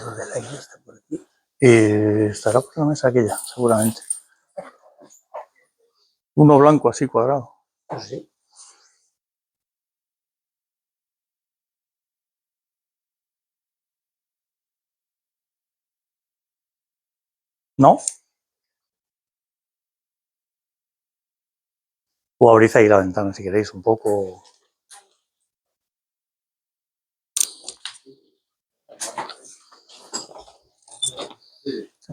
lo de la iglesia está por aquí. Estará por la mesa aquella, seguramente. Uno blanco así cuadrado. ¿Sí? ¿No? O abrís ahí la ventana si queréis un poco.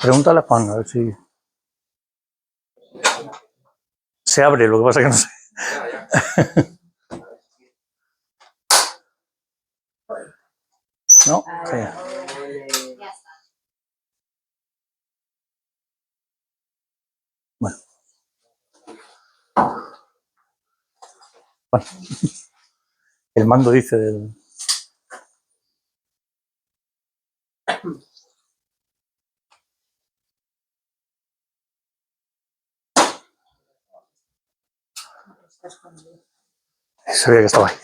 Pregúntale a Juan a ver si se abre, lo que pasa que no sé. ¿No? Sí. Bueno. Bueno. El mando dice del... Sabía que estaba ahí.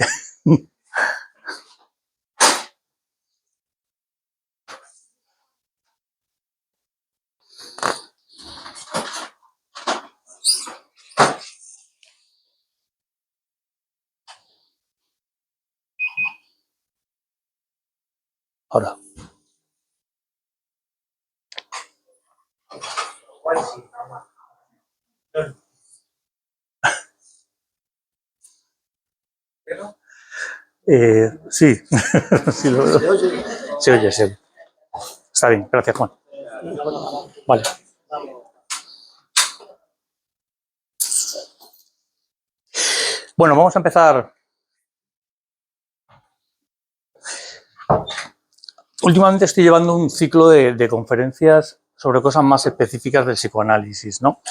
Ahora. Sí. Sí, se oye, sí. Está bien, gracias, Juan. Vale. Bueno, vamos a empezar. Últimamente estoy llevando un ciclo de conferencias sobre cosas más específicas del psicoanálisis, ¿no?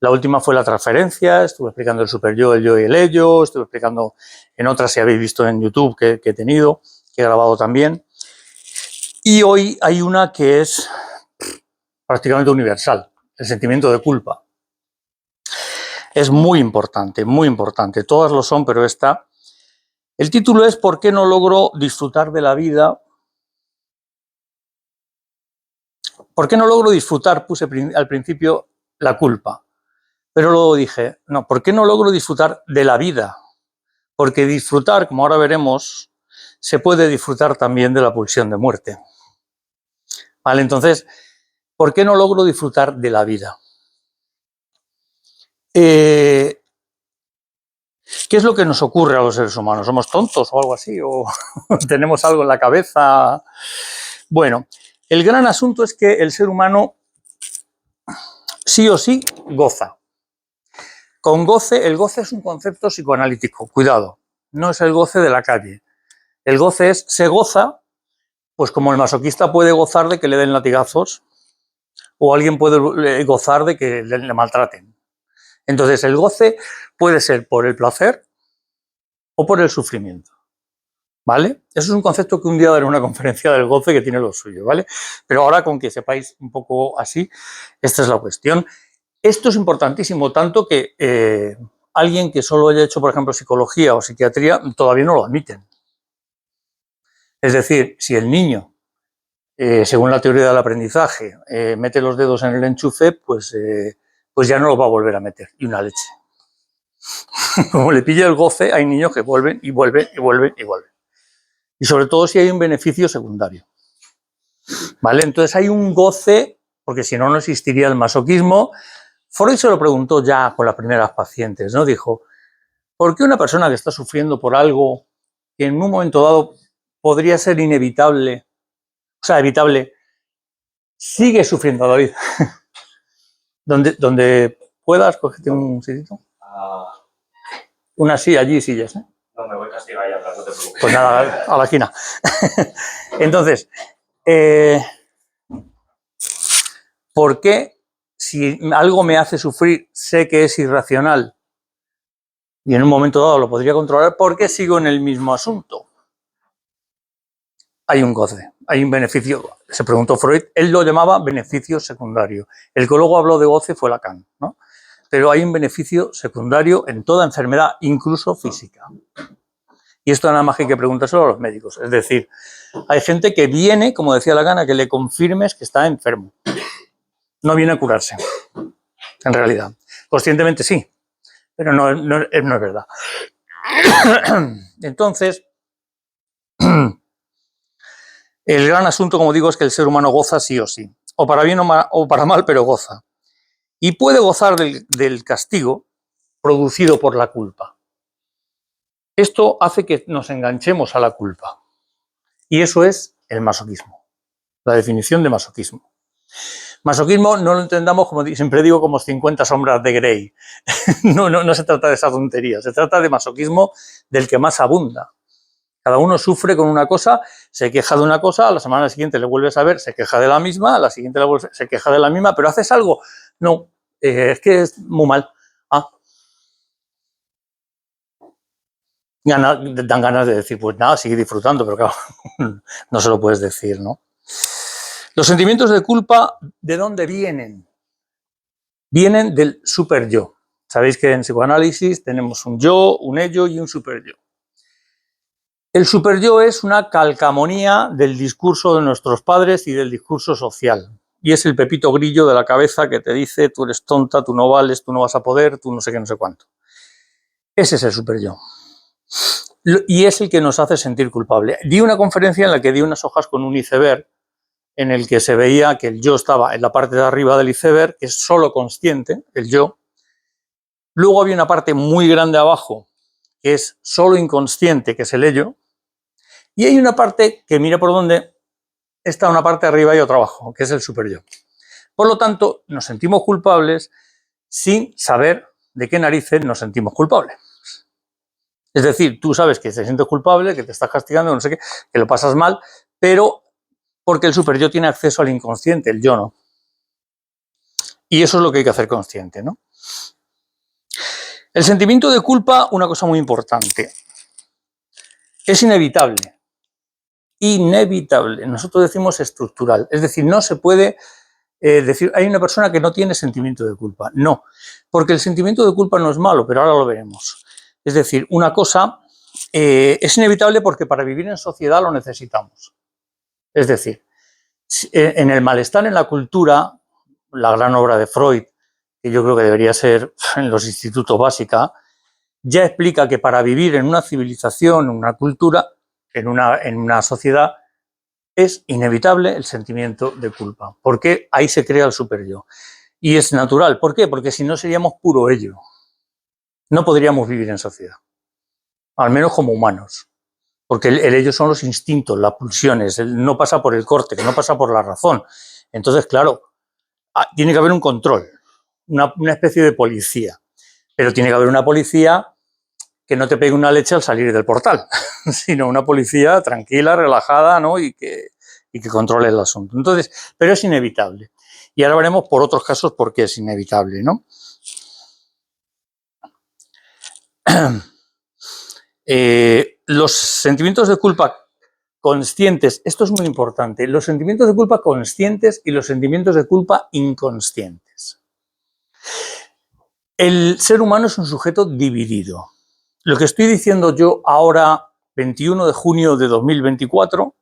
La última fue la transferencia, estuve explicando el superyo, el yo y el ello, estuve explicando en otras, si habéis visto en YouTube, que he tenido, que he grabado también. Y hoy hay una que es prácticamente universal, el sentimiento de culpa. Es muy importante, todas lo son, pero esta... El título es ¿por qué no logro disfrutar de la vida? ¿Por qué no logro disfrutar? Puse al principio la culpa, pero luego dije, no, ¿por qué no logro disfrutar de la vida? Porque disfrutar, como ahora veremos, se puede disfrutar también de la pulsión de muerte. ¿Vale? Entonces, ¿por qué no logro disfrutar de la vida? ¿Qué es lo que nos ocurre a los seres humanos? ¿Somos tontos o algo así? ¿O tenemos algo en la cabeza? Bueno, el gran asunto es que el ser humano sí o sí goza. Con goce, el goce es un concepto psicoanalítico, cuidado, no es el goce de la calle. El goce es, se goza, pues como el masoquista puede gozar de que le den latigazos, o alguien puede gozar de que le maltraten. Entonces, el goce puede ser por el placer o por el sufrimiento, ¿vale? Eso es un concepto que un día daré una conferencia del goce que tiene lo suyo, ¿vale? Pero ahora, con que sepáis un poco así, esta es la cuestión. Esto es importantísimo, tanto que alguien que solo haya hecho, por ejemplo, psicología o psiquiatría, todavía no lo admiten. Es decir, si el niño, según la teoría del aprendizaje, mete los dedos en el enchufe, pues ya no lo va a volver a meter. Y una leche. Como le pilla el goce, hay niños que vuelven y vuelven y vuelven y vuelven. Y sobre todo si hay un beneficio secundario. ¿Vale? Entonces hay un goce, porque si no, no existiría el masoquismo. Freud se lo preguntó ya con las primeras pacientes, ¿no? Dijo, ¿por qué una persona que está sufriendo por algo que en un momento dado podría ser inevitable, o sea, evitable, sigue sufriendo, David? Donde puedas, cógete un sitio. Una silla, allí sillas, ¿eh? No, me voy castigar ya, no te preocupes. Pues nada, a la esquina. Entonces, ¿por qué si algo me hace sufrir sé que es irracional y en un momento dado lo podría controlar, ¿por qué sigo en el mismo asunto? Hay un goce, hay un beneficio. Se preguntó Freud, él lo llamaba beneficio secundario. El que luego habló de goce fue Lacan, ¿no? Pero hay un beneficio secundario en toda enfermedad, incluso física. Y esto nada más que hay que preguntárselo a los médicos. Es decir, Hay gente que viene, como decía Lacan, a que le confirmes que está enfermo. No viene a curarse, en realidad. Conscientemente sí, pero no es verdad. Entonces, el gran asunto, como digo, es que el ser humano goza sí o sí. O para bien o para mal, pero goza. Y puede gozar del castigo producido por la culpa. Esto hace que nos enganchemos a la culpa. Y eso es el masoquismo. La definición de masoquismo. Masoquismo no lo entendamos, como siempre digo, como 50 sombras de Grey. No se trata de esa tontería. Se trata de masoquismo del que más abunda. Cada uno sufre con una cosa, se queja de una cosa, a la semana siguiente le vuelves a ver, se queja de la misma, a la siguiente se queja de la misma, pero ¿haces algo? No, es que es muy mal. Dan ganas de decir, pues nada, sigue disfrutando, pero claro, no se lo puedes decir, ¿no? Los sentimientos de culpa, ¿de dónde vienen? Vienen del super yo. Sabéis que en psicoanálisis tenemos un yo, un ello y un super yo. El super yo es una calcamonía del discurso de nuestros padres y del discurso social. Y es el pepito grillo de la cabeza que te dice, tú eres tonta, tú no vales, tú no vas a poder, tú no sé qué, no sé cuánto. Ese es el super yo. Y es el que nos hace sentir culpable. Di una conferencia en la que di unas hojas con un iceberg en el que se veía que el yo estaba en la parte de arriba del iceberg, que es solo consciente, el yo. Luego había una parte muy grande abajo, que es solo inconsciente, que es el ello. Y hay una parte que mira por dónde está una parte arriba y otra abajo, que es el super yo. Por lo tanto, nos sentimos culpables sin saber de qué narices nos sentimos culpables. Es decir, tú sabes que te sientes culpable, que te estás castigando, no sé qué, que lo pasas mal, pero porque el super yo tiene acceso al inconsciente, el yo no. Y eso es lo que hay que hacer consciente, ¿no? El sentimiento de culpa, una cosa muy importante, es inevitable. Inevitable. Nosotros decimos estructural. Es decir, no se puede decir, hay una persona que no tiene sentimiento de culpa. No, porque el sentimiento de culpa no es malo, pero ahora lo veremos. Es decir, una cosa es inevitable porque para vivir en sociedad lo necesitamos. Es decir, en el malestar en la cultura, la gran obra de Freud, que yo creo que debería ser en los institutos básica, ya explica que para vivir en una civilización, en una cultura, en una sociedad, es inevitable el sentimiento de culpa, porque ahí se crea el super yo. Y es natural. ¿Por qué? Porque si no seríamos puro ello. No podríamos vivir en sociedad, al menos como humanos. Porque el ello son los instintos, las pulsiones, no pasa por el corte, no pasa por la razón. Entonces, claro, tiene que haber un control, una especie de policía. Pero tiene que haber una policía que no te pegue una leche al salir del portal, sino una policía tranquila, relajada, ¿no? y que controle el asunto. Entonces, pero es inevitable. Y ahora veremos por otros casos por qué es inevitable, ¿no? Los sentimientos de culpa conscientes, esto es muy importante, los sentimientos de culpa conscientes y los sentimientos de culpa inconscientes. El ser humano es un sujeto dividido. Lo que estoy diciendo yo ahora, 21 de junio de 2024,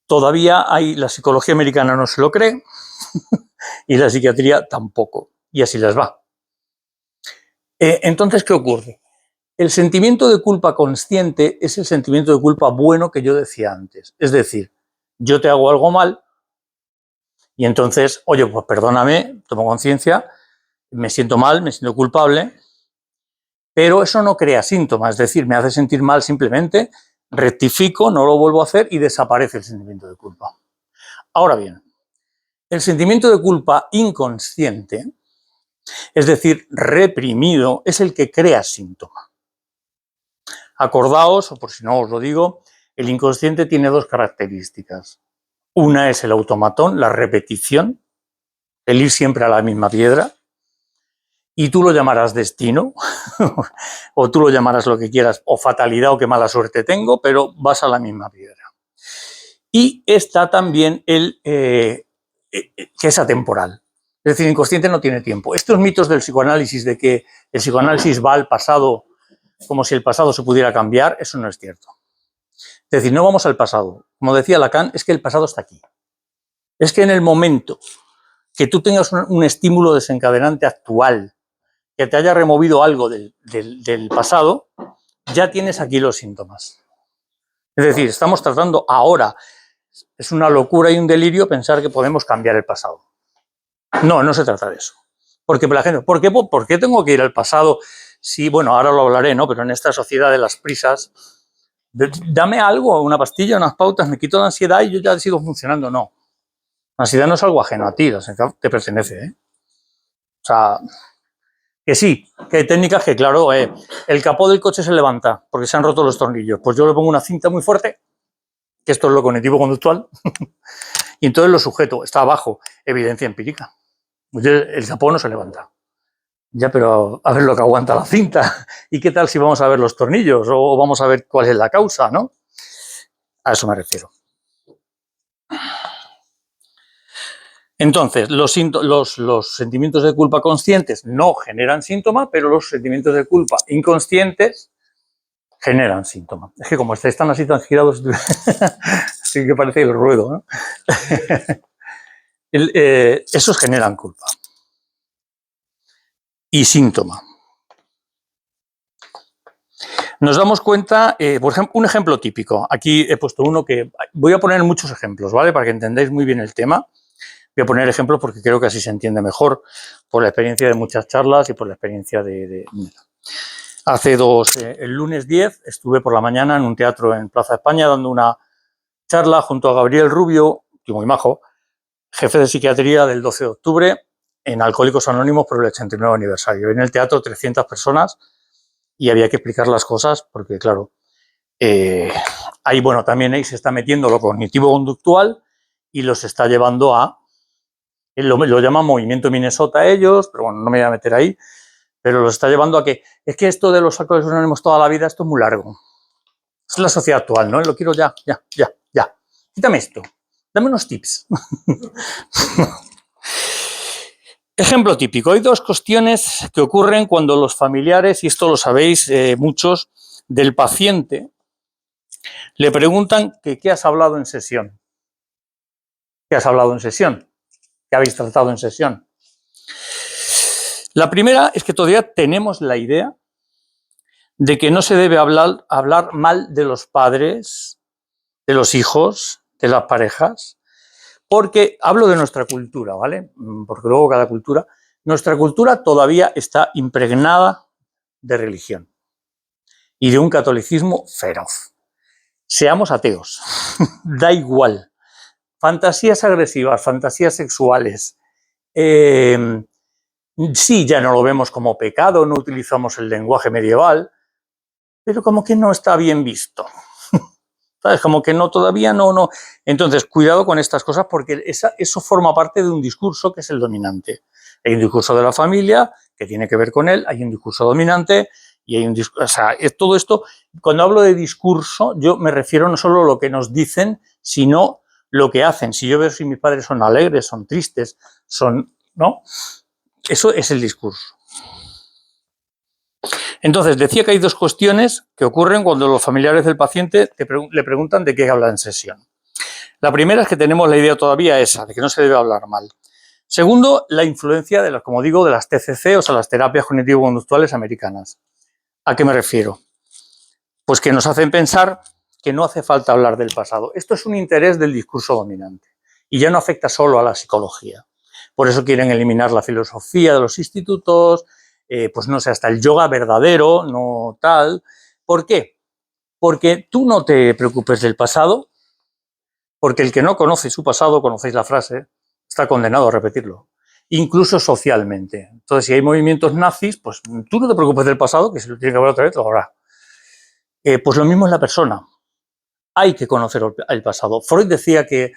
todavía la psicología americana no se lo cree y la psiquiatría tampoco, y así les va. Entonces, ¿qué ocurre? El sentimiento de culpa consciente es el sentimiento de culpa bueno que yo decía antes. Es decir, yo te hago algo mal y entonces, oye, pues perdóname, tomo conciencia, me siento mal, me siento culpable, pero eso no crea síntomas, es decir, me hace sentir mal simplemente, rectifico, no lo vuelvo a hacer y desaparece el sentimiento de culpa. Ahora bien, el sentimiento de culpa inconsciente, es decir, reprimido, es el que crea síntomas. Acordaos, o por si no os lo digo, el inconsciente tiene dos características. Una es el automatón, la repetición, el ir siempre a la misma piedra, y tú lo llamarás destino, o tú lo llamarás lo que quieras, o fatalidad o qué mala suerte tengo, pero vas a la misma piedra. Y está también el que es atemporal. Es decir, el inconsciente no tiene tiempo. Estos mitos del psicoanálisis, de que el psicoanálisis va al pasado como si el pasado se pudiera cambiar, eso no es cierto. Es Es decir, no vamos al pasado. Como decía Lacan, es que el pasado está aquí. Es que en el momento que tú tengas un estímulo desencadenante actual, que te haya removido algo del pasado, ya tienes aquí los síntomas. Es decir, estamos tratando ahora, es una locura y un delirio pensar que podemos cambiar el pasado. No, no se trata de eso. Porque la gente, ¿por qué tengo que ir al pasado? Sí, bueno, ahora lo hablaré, ¿no? Pero en esta sociedad de las prisas, dame algo, una pastilla, unas pautas, me quito la ansiedad y yo ya sigo funcionando. No. La ansiedad no es algo ajeno a ti, la ansiedad te pertenece, ¿eh? O sea, que sí, que hay técnicas que, claro, el capó del coche se levanta porque se han roto los tornillos. Pues yo le pongo una cinta muy fuerte, que esto es lo cognitivo-conductual, y entonces lo sujeto, está abajo, evidencia empírica. Pues el capó no se levanta. Ya, pero a ver lo que aguanta la cinta. ¿Y qué tal si vamos a ver los tornillos? O vamos a ver cuál es la causa, ¿no? A eso me refiero. Entonces, los sentimientos de culpa conscientes no generan síntoma, pero los sentimientos de culpa inconscientes generan síntomas. Es que como están así tan girados, sí que parece el ruedo, ¿no? Esos generan culpa. Y síntoma. Nos damos cuenta, por ejemplo, un ejemplo típico. Aquí he puesto uno que... Voy a poner muchos ejemplos, ¿vale? Para que entendáis muy bien el tema. Voy a poner ejemplos porque creo que así se entiende mejor por la experiencia de muchas charlas y por la experiencia Hace el lunes 10 estuve por la mañana en un teatro en Plaza España dando una charla junto a Gabriel Rubio, que muy majo, jefe de psiquiatría del 12 de octubre en Alcohólicos Anónimos por el 89 aniversario. En el teatro 300 personas y había que explicar las cosas porque, claro, ahí, bueno, también ahí se está metiendo lo cognitivo-conductual y los está llevando a... Lo llaman Movimiento Minnesota ellos, pero bueno, no me voy a meter ahí, pero los está llevando a que, es que esto de los Alcohólicos Anónimos toda la vida, esto es muy largo. Es la sociedad actual, ¿no? Lo quiero ya. Quítame esto, dame unos tips. Ejemplo típico, hay dos cuestiones que ocurren cuando los familiares, y esto lo sabéis muchos, del paciente, le preguntan que qué has hablado en sesión. ¿Qué has hablado en sesión? ¿Qué habéis tratado en sesión? La primera es que todavía tenemos la idea de que no se debe hablar mal de los padres, de los hijos, de las parejas, porque hablo de nuestra cultura, ¿vale? Porque luego nuestra cultura todavía está impregnada de religión y de un catolicismo feroz. Seamos ateos, da igual. Fantasías agresivas, fantasías sexuales. Sí, ya no lo vemos como pecado, no utilizamos el lenguaje medieval, pero como que no está bien visto. ¿Sabes? Como que no, todavía no. Entonces, cuidado con estas cosas porque eso forma parte de un discurso que es el dominante. Hay un discurso de la familia que tiene que ver con él, hay un discurso dominante y hay un discurso... O sea, todo esto, cuando hablo de discurso, yo me refiero no solo a lo que nos dicen, sino lo que hacen. Si yo veo si mis padres son alegres, son tristes, ¿no? Eso es el discurso. Entonces, decía que hay dos cuestiones que ocurren cuando los familiares del paciente le preguntan de qué habla en sesión. La primera es que tenemos la idea todavía esa, de que no se debe hablar mal. Segundo, la influencia de como digo, de las TCC, o sea, las terapias cognitivo-conductuales americanas. ¿A qué me refiero? Pues que nos hacen pensar que no hace falta hablar del pasado. Esto es un interés del discurso dominante y ya no afecta solo a la psicología. Por eso quieren eliminar la filosofía de los institutos, pues no sé, hasta el yoga verdadero, no tal. ¿Por qué? Porque tú no te preocupes del pasado, porque el que no conoce su pasado, conocéis la frase, está condenado a repetirlo, incluso socialmente. Entonces, si hay movimientos nazis, pues tú no te preocupes del pasado, que si lo tiene que hablar otra vez, lo habrá. Pues lo mismo es la persona. Hay que conocer el pasado. Freud decía que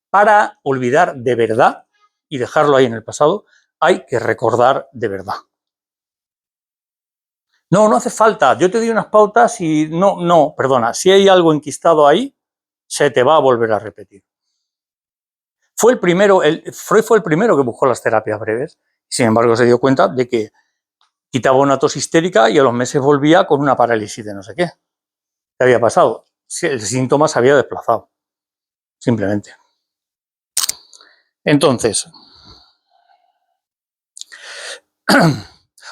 para olvidar de verdad y dejarlo ahí en el pasado, hay que recordar de verdad. No hace falta. Yo te doy unas pautas y perdona. Si hay algo enquistado ahí, se te va a volver a repetir. Freud fue el primero que buscó las terapias breves. Sin embargo, se dio cuenta de que quitaba una tos histérica y a los meses volvía con una parálisis de no sé qué. ¿Qué había pasado? el síntoma se había desplazado, simplemente. Entonces,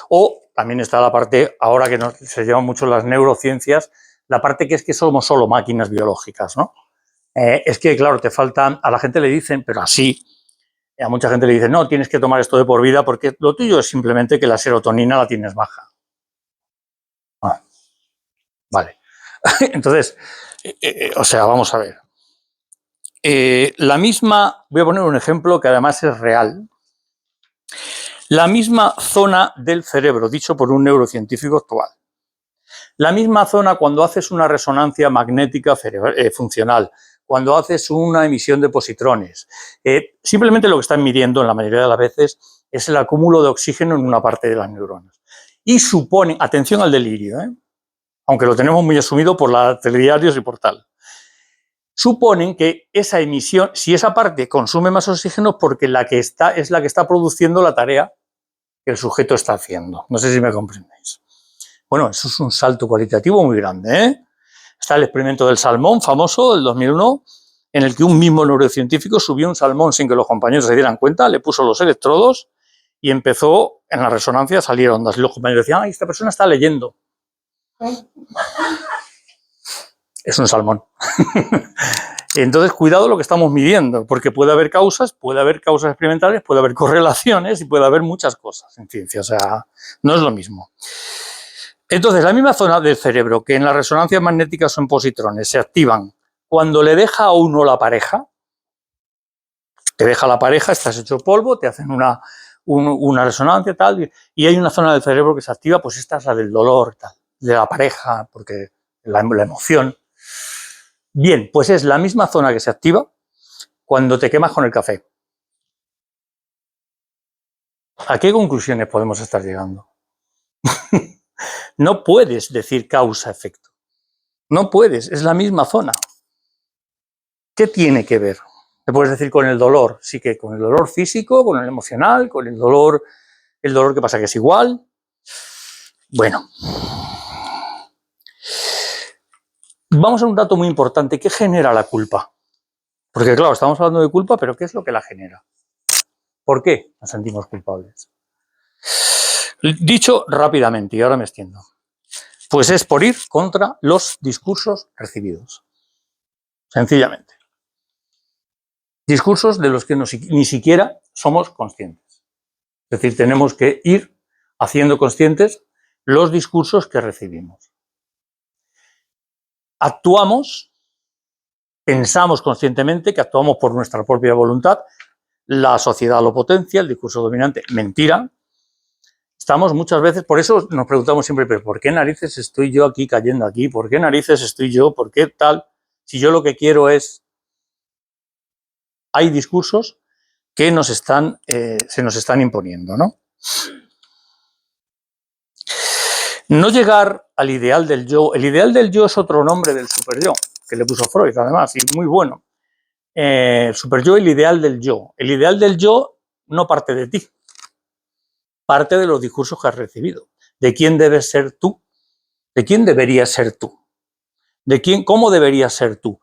o también está la parte, ahora que se llevan mucho las neurociencias, la parte que es que somos solo máquinas biológicas, ¿no? Es que, claro, te faltan, a la gente le dicen, pero así, a mucha gente le dicen, no, tienes que tomar esto de por vida porque lo tuyo es simplemente que la serotonina la tienes baja. Ah, vale. Entonces, o sea, vamos a ver. La misma, voy a poner un ejemplo que además es real. La misma zona del cerebro, dicho por un neurocientífico actual. La misma zona cuando haces una resonancia magnética funcional, cuando haces una emisión de positrones. Simplemente lo que están midiendo en la mayoría de las veces es el acúmulo de oxígeno en una parte de las neuronas. Y suponen, atención al delirio, aunque lo tenemos muy asumido por los telediarios y por tal, suponen que esa emisión, si esa parte consume más oxígeno, porque es la que está produciendo la tarea que el sujeto está haciendo. No sé si me comprendéis. Bueno, eso es un salto cualitativo muy grande, ¿eh? Está el experimento del salmón, famoso, del 2001, en el que un mismo neurocientífico subió un salmón sin que los compañeros se dieran cuenta, le puso los electrodos y empezó en la resonancia a salir ondas. Y los compañeros decían, ¡ay, esta persona está leyendo! Es un salmón. Entonces, cuidado lo que estamos midiendo, porque puede haber causas experimentales, puede haber correlaciones y puede haber muchas cosas en ciencia, o sea, no es lo mismo. Entonces, la misma zona del cerebro que en las resonancias magnéticas son positrones se activan cuando le deja a uno la pareja, te deja la pareja, estás hecho polvo, te hacen una resonancia tal, y hay una zona del cerebro que se activa, pues esta es la del dolor, tal, de la pareja, porque la emoción. Bien, pues es la misma zona que se activa cuando te quemas con el café. ¿A qué conclusiones podemos estar llegando? No puedes decir causa-efecto. No puedes, es la misma zona. ¿Qué tiene que ver? Te puedes decir con el dolor, sí, que con el dolor físico, con el emocional, con el dolor que pasa que es igual. Bueno. Vamos a un dato muy importante. ¿Qué genera la culpa? Porque claro, estamos hablando de culpa, pero ¿qué es lo que la genera? ¿Por qué nos sentimos culpables? Dicho rápidamente, y ahora me extiendo, pues es por ir contra los discursos recibidos. Sencillamente. Discursos de los que ni siquiera somos conscientes. Es decir, tenemos que ir haciendo conscientes los discursos que recibimos. Actuamos, pensamos conscientemente que actuamos por nuestra propia voluntad, la sociedad lo potencia, el discurso dominante, mentira. Estamos muchas veces, por eso nos preguntamos siempre, ¿pero por qué narices estoy yo aquí cayendo aquí? ¿Por qué narices estoy yo? ¿Por qué tal? Si yo lo que quiero es... Hay discursos que se nos están imponiendo, ¿no? No llegar al ideal del yo. El ideal del yo es otro nombre del superyo, que le puso Freud, además, y muy bueno. El superyo, el ideal del yo. El ideal del yo no parte de ti, parte de los discursos que has recibido. ¿De quién debes ser tú? ¿De quién deberías ser tú? ¿Cómo deberías ser tú?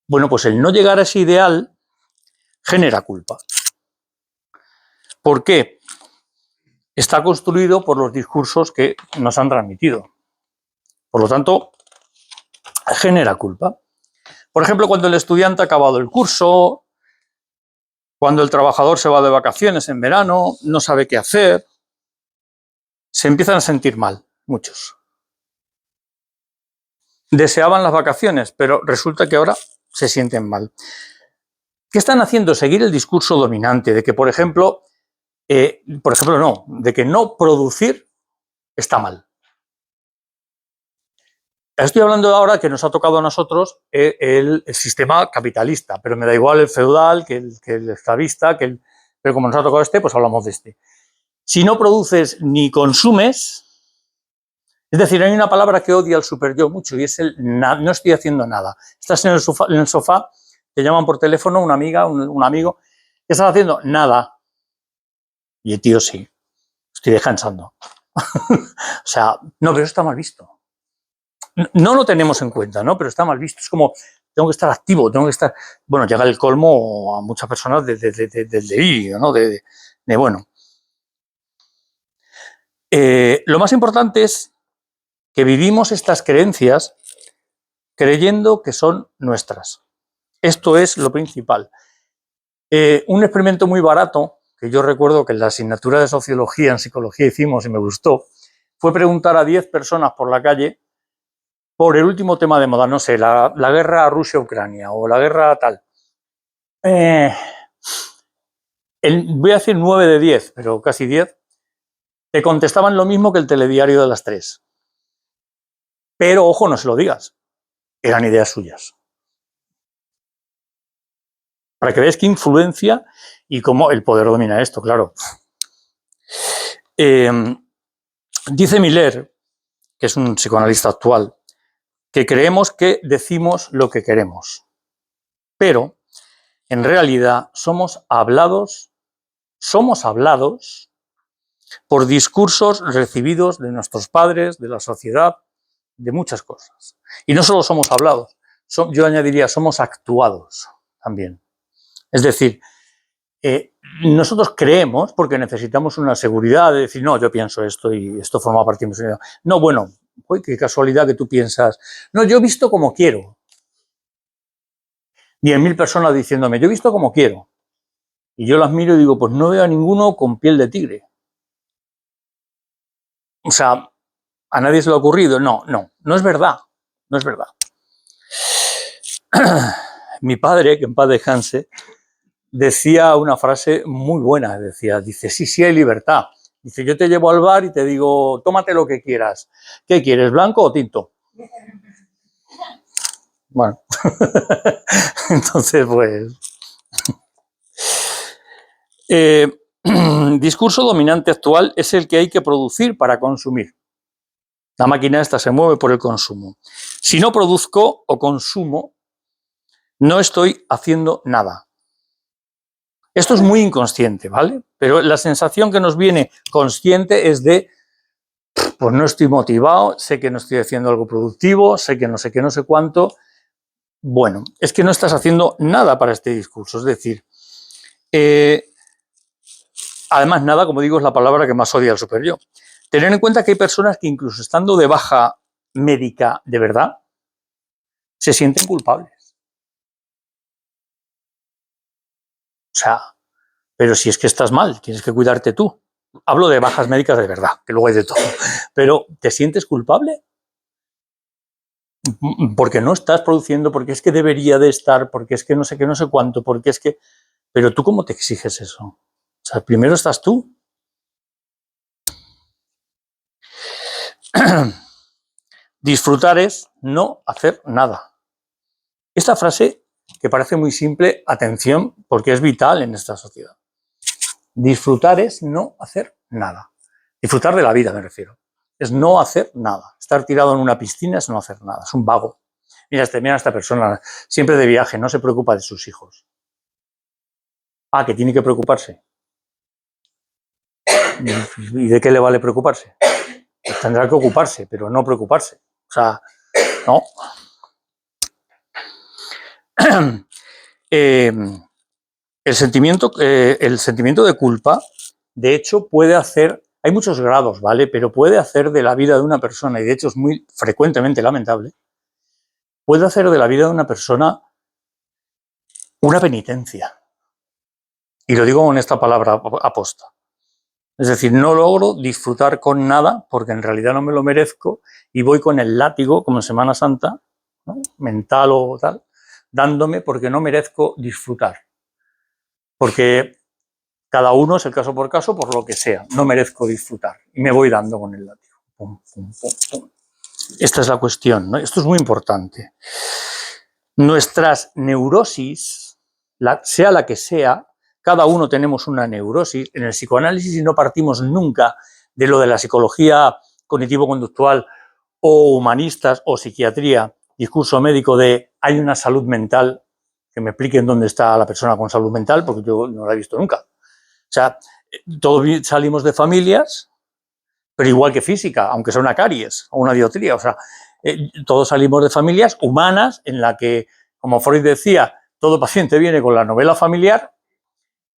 Bueno, pues el no llegar a ese ideal genera culpa. ¿Por qué? Está construido por los discursos que nos han transmitido. Por lo tanto, genera culpa. Por ejemplo, cuando el estudiante ha acabado el curso, cuando el trabajador se va de vacaciones en verano, no sabe qué hacer, se empiezan a sentir mal, muchos. Deseaban las vacaciones, pero resulta que ahora se sienten mal. ¿Qué están haciendo? Seguir el discurso dominante de que, por ejemplo, de que no producir está mal. Estoy hablando ahora que nos ha tocado a nosotros el sistema capitalista, pero me da igual el feudal, que el esclavista, pero como nos ha tocado este, pues hablamos de este. Si no produces ni consumes, es decir, hay una palabra que odia al superyo mucho y es no estoy haciendo nada. Estás en el sofá, te llaman por teléfono una amiga, un amigo, ¿qué estás haciendo? Nada. Y el tío sí, estoy descansando. O sea, no, pero eso está mal visto. no lo tenemos en cuenta, ¿no? Pero está mal visto. Es como, tengo que estar activo, tengo que estar... Bueno, llega el colmo a muchas personas del delirio, ¿no? Bueno. Lo más importante es que vivimos estas creencias creyendo que son nuestras. Esto es lo principal. Un experimento muy barato, que yo recuerdo que en la asignatura de Sociología en Psicología hicimos y me gustó, fue preguntar a 10 personas por la calle por el último tema de moda, no sé, la guerra Rusia-Ucrania o la guerra tal. Voy a decir 9 de 10, pero casi 10, te contestaban lo mismo que el telediario de las 3. Pero, ojo, no se lo digas, eran ideas suyas. Para que veas qué influencia y cómo el poder domina esto, claro. Dice Miller, que es un psicoanalista actual, que creemos que decimos lo que queremos, pero en realidad somos hablados por discursos recibidos de nuestros padres, de la sociedad, de muchas cosas. Y no solo somos hablados, yo añadiría, somos actuados también. Es decir, nosotros creemos porque necesitamos una seguridad de decir, no, yo pienso esto y esto forma parte de mi seguridad. No, bueno, uy, qué casualidad que tú piensas, no, yo he visto como quiero. 10.000 personas diciéndome, yo he visto como quiero. Y yo las miro y digo, pues no veo a ninguno con piel de tigre. O sea, ¿a nadie se le ha ocurrido? No es verdad, no es verdad. Mi padre, que en paz descanse, decía una frase muy buena, dice, sí hay libertad. Dice, yo te llevo al bar y te digo, tómate lo que quieras. ¿Qué quieres, blanco o tinto? Bueno, entonces pues... discurso dominante actual es el que hay que producir para consumir. La máquina esta se mueve por el consumo. Si no produzco o consumo, no estoy haciendo nada. Esto es muy inconsciente, ¿vale? Pero la sensación que nos viene consciente es de, pues no estoy motivado, sé que no estoy haciendo algo productivo, sé que no sé qué, no sé cuánto. Bueno, es que no estás haciendo nada para este discurso. Es decir, además nada, como digo, es la palabra que más odia el superyo. Tener en cuenta que hay personas que incluso estando de baja médica de verdad, se sienten culpables. O sea, pero si es que estás mal, tienes que cuidarte tú. Hablo de bajas médicas de verdad, que luego hay de todo. Pero ¿te sientes culpable? Porque no estás produciendo, porque es que debería de estar, porque es que no sé qué, no sé cuánto, porque es que... Pero tú, ¿cómo te exiges eso? O sea, primero estás tú. Disfrutar es no hacer nada. Esta frase, que parece muy simple, atención, porque es vital en esta sociedad. Disfrutar es no hacer nada. Disfrutar de la vida, me refiero. Es no hacer nada. Estar tirado en una piscina es no hacer nada. Es un vago. Mira esta persona, siempre de viaje, no se preocupa de sus hijos. Ah, que tiene que preocuparse. ¿Y de qué le vale preocuparse? Pues tendrá que ocuparse, pero no preocuparse. O sea, no. El sentimiento de culpa, de hecho, puede hacer, hay muchos grados, ¿vale? Pero puede hacer de la vida de una persona, y de hecho es muy frecuentemente lamentable, puede hacer de la vida de una persona una penitencia. Y lo digo con esta palabra aposta. Es decir, no logro disfrutar con nada porque en realidad no me lo merezco y voy con el látigo, como en Semana Santa, ¿no? Mental o tal, dándome porque no merezco disfrutar. Porque cada uno es el caso por lo que sea. No merezco disfrutar y me voy dando con el látigo. Pum, pum, pum, pum. Esta es la cuestión, ¿no? Esto es muy importante. Nuestras neurosis, sea la que sea, cada uno tenemos una neurosis. En el psicoanálisis no partimos nunca de lo de la psicología cognitivo-conductual o humanistas o psiquiatría, discurso médico de hay una salud mental, que me expliquen dónde está la persona con salud mental, porque yo no la he visto nunca. O sea, todos salimos de familias, pero igual que física, aunque sea una caries o una diotría. O sea, todos salimos de familias humanas en la que, como Freud decía, todo paciente viene con la novela familiar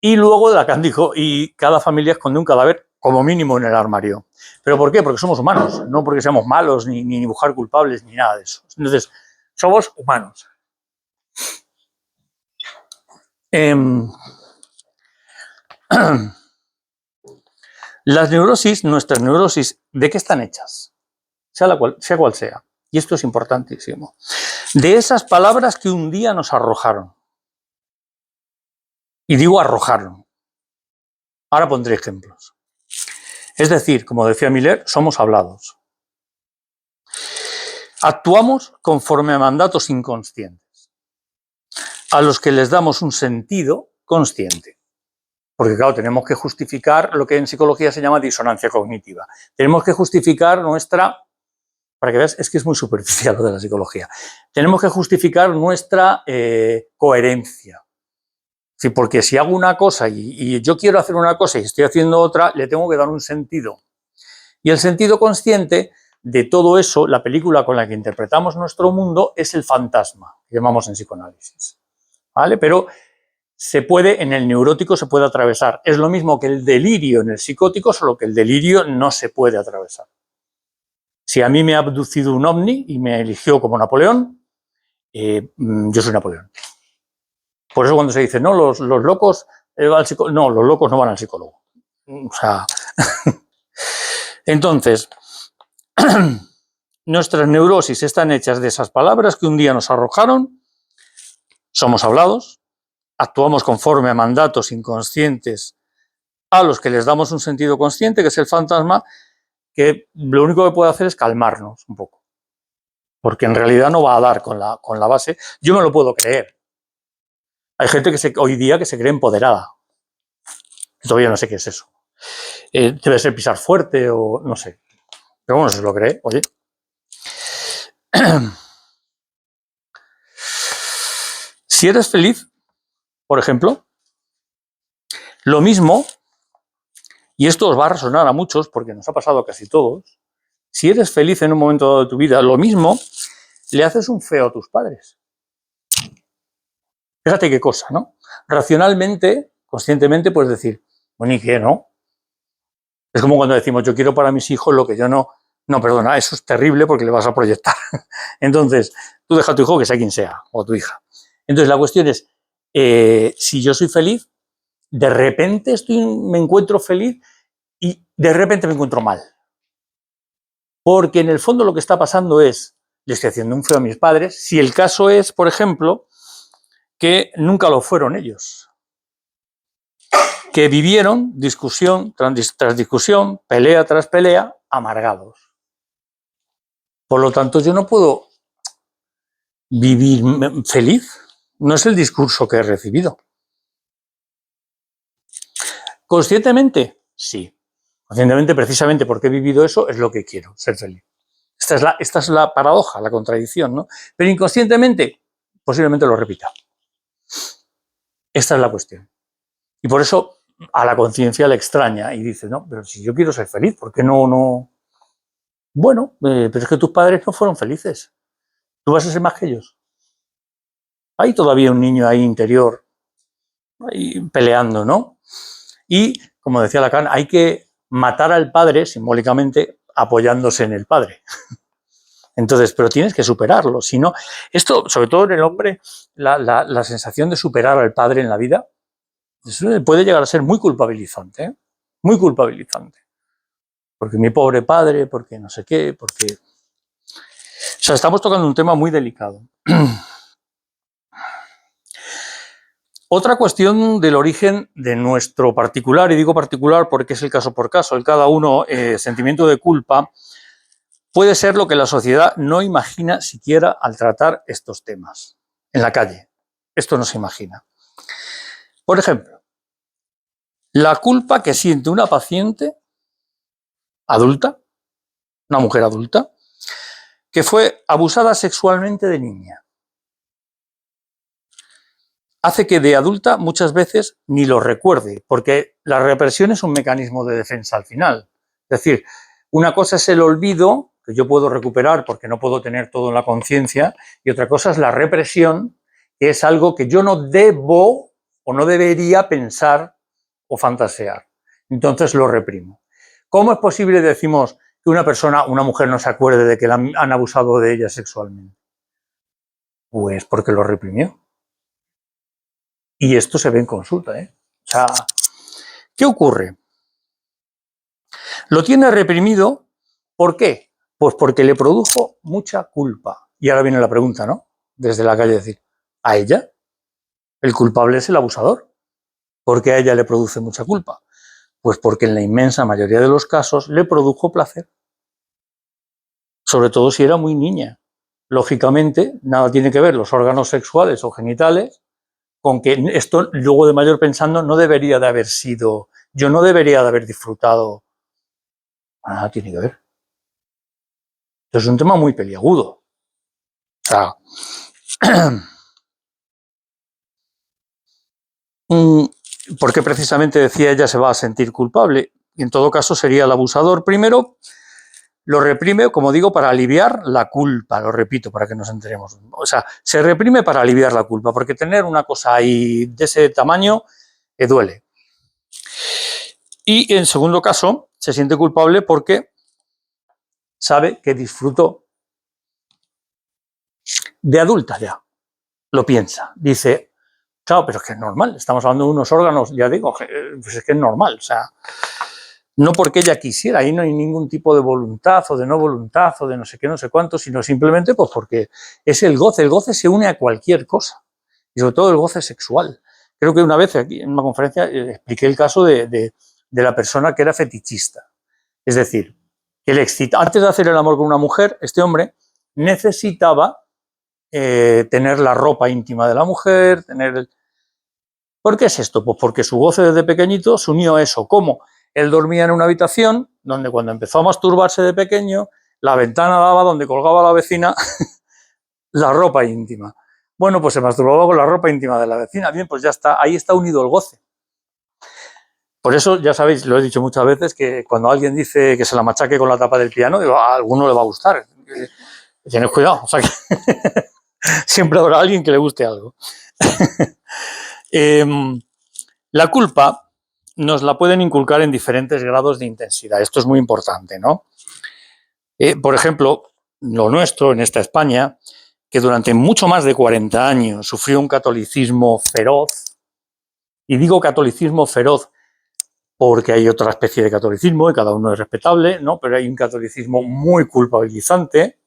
y luego Lacan dijo, y cada familia esconde un cadáver como mínimo en el armario. ¿Pero por qué? Porque somos humanos, no porque seamos malos, ni buscar culpables, ni nada de eso. Entonces, somos humanos. Las neurosis, nuestras neurosis, ¿de qué están hechas? Sea cual sea. Y esto es importantísimo. De esas palabras que un día nos arrojaron. Y digo arrojaron. Ahora pondré ejemplos. Es decir, como decía Miller, somos hablados. Actuamos conforme a mandatos inconscientes, a los que les damos un sentido consciente. Porque, claro, tenemos que justificar lo que en psicología se llama disonancia cognitiva. Tenemos que justificar nuestra... Para que veas, es que es muy superficial lo de la psicología. Tenemos que justificar nuestra coherencia. Sí, porque si hago una cosa y yo quiero hacer una cosa y estoy haciendo otra, le tengo que dar un sentido. Y el sentido consciente de todo eso, la película con la que interpretamos nuestro mundo, es el fantasma, que llamamos en psicoanálisis. ¿Vale? Pero se puede, en el neurótico se puede atravesar. Es lo mismo que el delirio en el psicótico, solo que el delirio no se puede atravesar. Si a mí me ha abducido un ovni y me eligió como Napoleón, yo soy Napoleón. Por eso cuando se dice, no, los locos van al psicólogo. No, los locos no van al psicólogo. O sea, entonces, nuestras neurosis están hechas de esas palabras que un día nos arrojaron, somos hablados, actuamos conforme a mandatos inconscientes a los que les damos un sentido consciente, que es el fantasma, que lo único que puede hacer es calmarnos un poco. Porque en realidad no va a dar con la base. Yo me lo puedo creer. Hay gente hoy día que se cree empoderada. Todavía no sé qué es eso. Debe ser pisar fuerte o no sé. Pero bueno, se lo cree, oye. Si eres feliz, por ejemplo, lo mismo, y esto os va a resonar a muchos porque nos ha pasado a casi todos, si eres feliz en un momento dado de tu vida, lo mismo le haces un feo a tus padres. Fíjate qué cosa, ¿no? Racionalmente, conscientemente, puedes decir, bueno, ¿y qué, no? Es como cuando decimos, yo quiero para mis hijos lo que yo no... No, perdona, eso es terrible porque le vas a proyectar. Entonces, tú deja a tu hijo que sea quien sea, o a tu hija. Entonces, la cuestión es, si yo soy feliz, de repente me encuentro feliz y de repente me encuentro mal. Porque en el fondo lo que está pasando es, le estoy haciendo un feo a mis padres, si el caso es, por ejemplo, que nunca lo fueron ellos. Que vivieron discusión tras discusión, pelea tras pelea, amargados. Por lo tanto, yo no puedo vivir feliz. No es el discurso que he recibido. Conscientemente, sí. Conscientemente, precisamente porque he vivido eso, es lo que quiero, ser feliz. Esta es la paradoja, la contradicción, ¿no? Pero inconscientemente, posiblemente lo repita. Esta es la cuestión. Y por eso a la conciencia le extraña y dice, no, pero si yo quiero ser feliz, ¿por qué no? Bueno, pero es que tus padres no fueron felices. ¿Tú vas a ser más que ellos? Hay todavía un niño ahí interior, ahí peleando, ¿no? Y, como decía Lacan, hay que matar al padre, simbólicamente, apoyándose en el padre. Entonces, pero tienes que superarlo. Si no, esto, sobre todo en el hombre, la sensación de superar al padre en la vida, eso puede llegar a ser muy culpabilizante, ¿eh? Muy culpabilizante. Porque mi pobre padre, porque no sé qué, porque... O sea, estamos tocando un tema muy delicado. Otra cuestión del origen de nuestro particular, y digo particular porque es el caso por caso, el cada uno, sentimiento de culpa, puede ser lo que la sociedad no imagina siquiera al tratar estos temas en la calle. Esto no se imagina. Por ejemplo, la culpa que siente una paciente adulta, una mujer adulta, que fue abusada sexualmente de niña. Hace que de adulta muchas veces ni lo recuerde, porque la represión es un mecanismo de defensa al final. Es decir, una cosa es el olvido que yo puedo recuperar porque no puedo tener todo en la conciencia, y otra cosa es la represión, que es algo que yo no debo o no debería pensar o fantasear. Entonces lo reprimo. ¿Cómo es posible, decimos, que una mujer no se acuerde de que han abusado de ella sexualmente? Pues porque lo reprimió. Y esto se ve en consulta, ¿eh? O sea, ¿qué ocurre? Lo tiene reprimido, ¿por qué? Pues porque le produjo mucha culpa. Y ahora viene la pregunta, ¿no? Desde la calle decir, ¿a ella? El culpable es el abusador. ¿Por qué a ella le produce mucha culpa? Pues porque en la inmensa mayoría de los casos le produjo placer. Sobre todo si era muy niña. Lógicamente, nada tiene que ver los órganos sexuales o genitales con que esto, luego de mayor pensando, no debería de haber sido, yo no debería de haber disfrutado. Nada tiene que ver. Esto es un tema muy peliagudo. O sea, porque precisamente decía ella se va a sentir culpable. Y en todo caso sería el abusador. Primero, lo reprime, como digo, para aliviar la culpa, lo repito, para que nos enteremos. O sea, se reprime para aliviar la culpa, porque tener una cosa ahí de ese tamaño duele. Y en segundo caso, se siente culpable porque sabe que disfrutó de adulta ya. Lo piensa. Dice, claro, pero es que es normal. Estamos hablando de unos órganos, ya digo, pues es que es normal. O sea, no porque ella quisiera, ahí no hay ningún tipo de voluntad o de no voluntad o de no sé qué, no sé cuánto, sino simplemente pues porque es el goce. El goce se une a cualquier cosa. Y sobre todo el goce sexual. Creo que una vez aquí en una conferencia expliqué el caso de la persona que era fetichista. Es decir, que antes de hacer el amor con una mujer, este hombre necesitaba tener la ropa íntima de la mujer, ¿Por qué es esto? Pues porque su goce desde pequeñito se unió a eso. ¿Cómo? Él dormía en una habitación donde cuando empezó a masturbarse de pequeño, la ventana daba donde colgaba la vecina la ropa íntima. Bueno, pues se masturbaba con la ropa íntima de la vecina. Bien, pues ya está, ahí está unido el goce. Por eso, ya sabéis, lo he dicho muchas veces, que cuando alguien dice que se la machaque con la tapa del piano, digo, a alguno le va a gustar. Tened cuidado, o sea que siempre habrá alguien que le guste algo. La culpa nos la pueden inculcar en diferentes grados de intensidad. Esto es muy importante, ¿no? Por ejemplo, lo nuestro en esta España, que durante mucho más de 40 años sufrió un catolicismo feroz, y digo catolicismo feroz porque hay otra especie de catolicismo y cada uno es respetable, ¿no? Pero hay un catolicismo muy culpabilizante,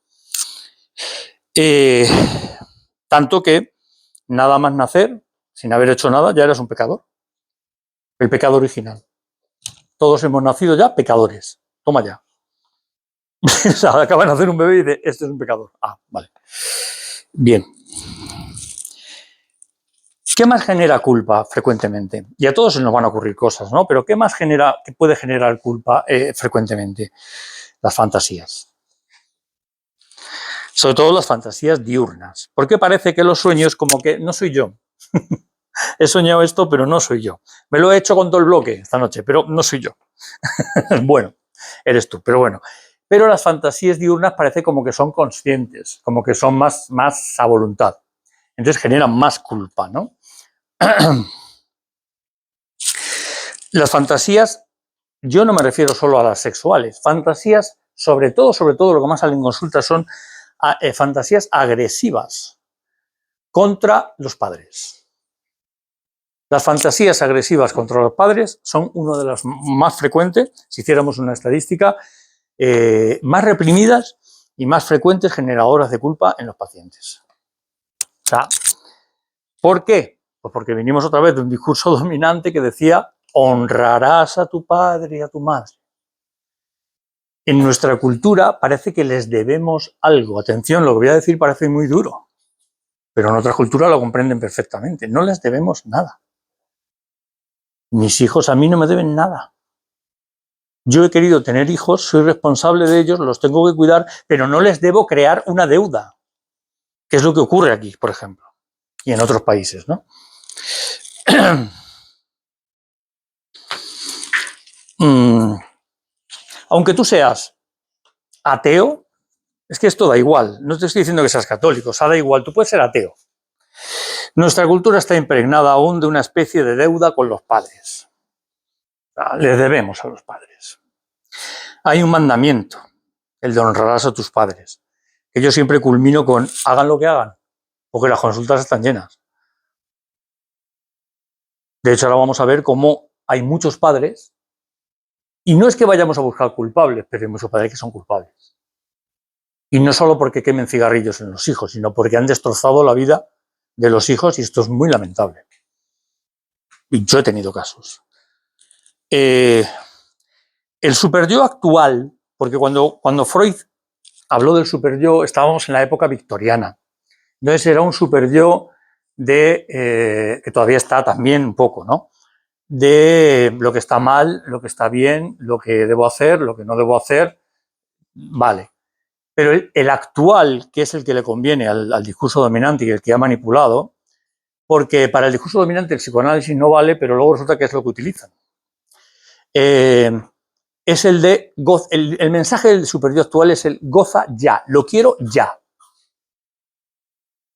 tanto que nada más nacer, sin haber hecho nada, ya eres un pecador. El pecado original. Todos hemos nacido ya pecadores. Toma ya. O sea, acaban de hacer un bebé y dice, este es un pecador. Ah, vale. Bien. ¿Qué más genera culpa frecuentemente? Y a todos se nos van a ocurrir cosas, ¿no? Pero ¿qué más qué puede generar culpa frecuentemente? Las fantasías. Sobre todo las fantasías diurnas. Porque parece que los sueños como que no soy yo. He soñado esto, pero no soy yo. Me lo he hecho con todo el bloque esta noche, pero no soy yo. Bueno, eres tú, pero bueno. Pero las fantasías diurnas parece como que son conscientes, como que son más a voluntad. Entonces generan más culpa, ¿no? Las fantasías, yo no me refiero solo a las sexuales, fantasías, sobre todo lo que más sale en consulta son fantasías agresivas contra los padres. Las fantasías agresivas contra los padres son una de las más frecuentes, si hiciéramos una estadística, más reprimidas y más frecuentes generadoras de culpa en los pacientes. O sea, ¿por qué? Pues porque vinimos otra vez de un discurso dominante que decía honrarás a tu padre y a tu madre. En nuestra cultura parece que les debemos algo. Atención, lo que voy a decir parece muy duro, pero en otra cultura lo comprenden perfectamente. No les debemos nada. Mis hijos a mí no me deben nada. Yo he querido tener hijos, soy responsable de ellos, los tengo que cuidar, pero no les debo crear una deuda, que es lo que ocurre aquí, por ejemplo, y en otros países, ¿no? Aunque tú seas ateo, Es que esto da igual. No te estoy diciendo que seas católico, o sea, da igual. Tú puedes ser ateo. Nuestra cultura está impregnada aún de una especie de deuda con los padres. O sea, les debemos a los padres. Hay un mandamiento, el de honrarás a tus padres, que yo siempre culmino con hagan lo que hagan, porque las consultas están llenas. De hecho, ahora vamos a ver cómo hay muchos padres, y no es que vayamos a buscar culpables, pero hay muchos padres que son culpables. Y no solo porque quemen cigarrillos en los hijos, sino porque han destrozado la vida de los hijos, y esto es muy lamentable. Y yo he tenido casos. El superyo actual, porque cuando Freud habló del superyo, estábamos en la época victoriana. Entonces era un superyo que todavía está también un poco, ¿no? De lo que está mal, lo que está bien, lo que debo hacer, lo que no debo hacer, vale. Pero el actual, que es el que le conviene al discurso dominante y el que ha manipulado, porque para el discurso dominante el psicoanálisis no vale, pero luego resulta que es lo que utilizan. Es el de el mensaje del superyo actual es el goza ya, lo quiero ya.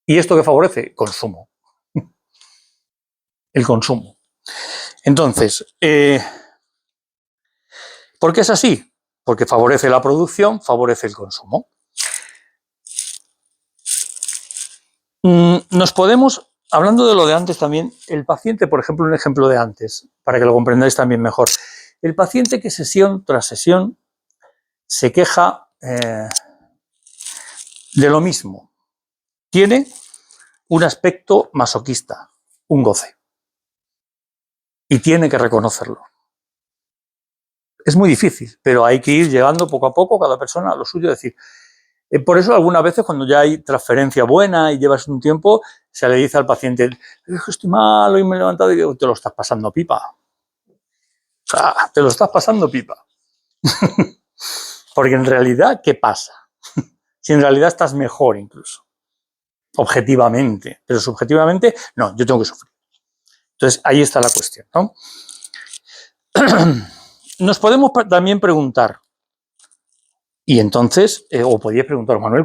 ¿Y esto qué favorece? Consumo. El consumo. Entonces, ¿por qué es así? Porque favorece la producción, favorece el consumo. Nos podemos, hablando de lo de antes también, el paciente, por ejemplo, un ejemplo de antes, para que lo comprendáis también mejor. El paciente que sesión tras sesión se queja de lo mismo. Tiene un aspecto masoquista, un goce. Y tiene que reconocerlo. Es muy difícil, pero hay que ir llegando poco a poco cada persona a lo suyo. Decir, por eso algunas veces cuando ya hay transferencia buena y llevas un tiempo, se le dice al paciente, estoy mal, hoy me he levantado y digo, te lo estás pasando pipa. O sea, te lo estás pasando pipa. Porque en realidad, ¿qué pasa? Si en realidad estás mejor incluso. Objetivamente. Pero subjetivamente, no, yo tengo que sufrir. Entonces, ahí está la cuestión, ¿no? Nos podemos también preguntar, y entonces, o podíais preguntar, Manuel,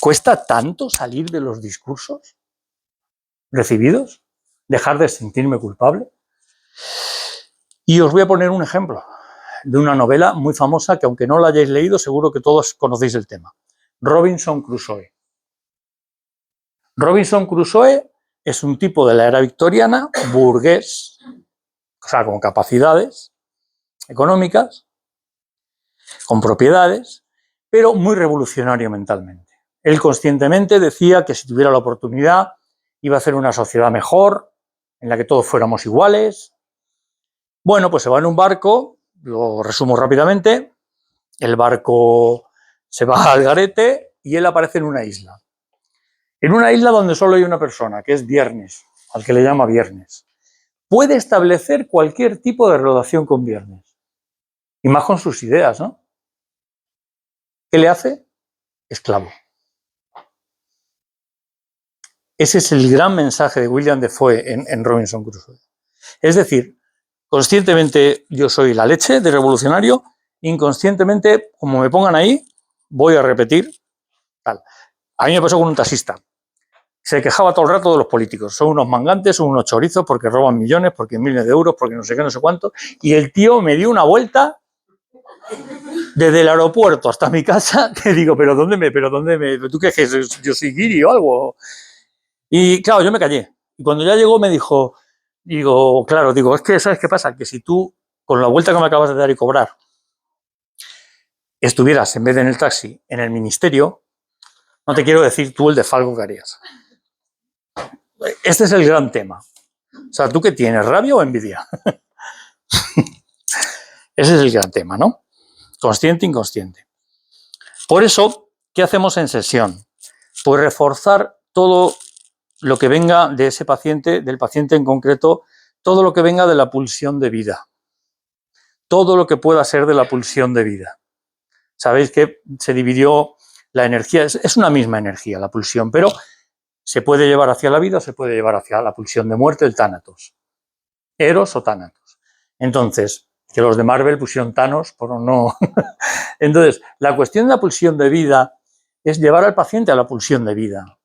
¿cuesta tanto salir de los discursos recibidos? ¿Dejar de sentirme culpable? Y os voy a poner un ejemplo de una novela muy famosa que, aunque no la hayáis leído, seguro que todos conocéis el tema. Robinson Crusoe. Robinson Crusoe es un tipo de la era victoriana, burgués, o sea, con capacidades económicas, con propiedades, pero muy revolucionario mentalmente. Él conscientemente decía que si tuviera la oportunidad iba a hacer una sociedad mejor, en la que todos fuéramos iguales. Bueno, pues se va en un barco, lo resumo rápidamente, el barco se va al garete y él aparece en una isla. En una isla donde solo hay una persona, que es Viernes, al que le llama Viernes. Puede establecer cualquier tipo de relación con Viernes. Y más con sus ideas, ¿no? ¿Qué le hace? Esclavo. Ese es el gran mensaje de William Defoe en Robinson Crusoe. Es decir, conscientemente yo soy la leche de revolucionario, inconscientemente, como me pongan ahí, voy a repetir tal. A mí me pasó con un taxista. Se quejaba todo el rato de los políticos. Son unos mangantes, son unos chorizos, porque roban millones, porque miles de euros, porque no sé qué, no sé cuánto. Y el tío me dio una vuelta desde el aeropuerto hasta mi casa, que digo, ¿pero tú qué es? ¿Yo soy guiri o algo? Y claro, yo me callé. Y cuando ya llegó me dijo, es que ¿sabes qué pasa? Que si tú, con la vuelta que me acabas de dar y cobrar, estuvieras en vez de en el taxi, en el ministerio, no te quiero decir tú el desfalco que harías. Este es el gran tema. O sea, ¿tú qué tienes, rabia o envidia? Ese es el gran tema, ¿no? Consciente, inconsciente. Por eso, ¿qué hacemos en sesión? Pues reforzar todo lo que venga de ese paciente, del paciente en concreto, todo lo que venga de la pulsión de vida. Todo lo que pueda ser de la pulsión de vida. Sabéis que se dividió la energía, es una misma energía, la pulsión, pero se puede llevar hacia la vida o se puede llevar hacia la pulsión de muerte, el tánatos. Eros o tánatos. Entonces, que los de Marvel pusieron Thanos, pero no. Entonces, la cuestión de la pulsión de vida es llevar al paciente a la pulsión de vida,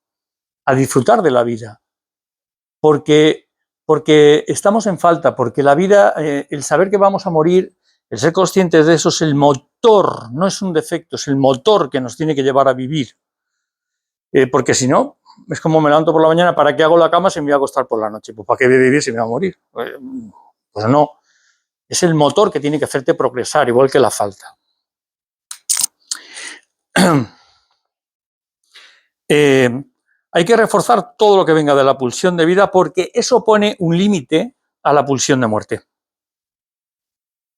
a disfrutar de la vida, porque estamos en falta, porque la vida, el saber que vamos a morir, el ser conscientes de eso es el motor, no es un defecto, es el motor que nos tiene que llevar a vivir. Porque si no, es como me levanto por la mañana, ¿para qué hago la cama si me voy a acostar por la noche? Pues ¿para qué voy a vivir si me voy a morir? Pues no, es el motor que tiene que hacerte progresar, igual que la falta. Hay que reforzar todo lo que venga de la pulsión de vida porque eso pone un límite a la pulsión de muerte.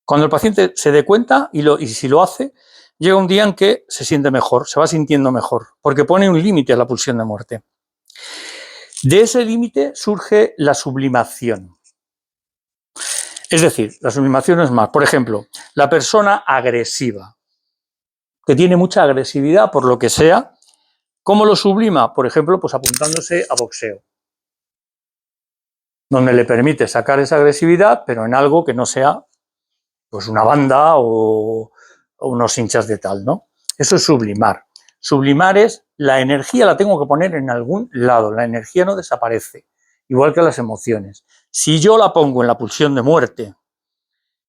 Cuando el paciente se dé cuenta y si lo hace, llega un día en que se siente mejor, se va sintiendo mejor, porque pone un límite a la pulsión de muerte. De ese límite surge la sublimación. Es decir, la sublimación es más, por ejemplo, la persona agresiva, que tiene mucha agresividad por lo que sea, ¿cómo lo sublima? Por ejemplo, pues apuntándose a boxeo, donde le permite sacar esa agresividad, pero en algo que no sea pues una banda o unos hinchas de tal, ¿no? Eso es sublimar. Sublimar es la energía la tengo que poner en algún lado, la energía no desaparece, igual que las emociones. Si yo la pongo en la pulsión de muerte,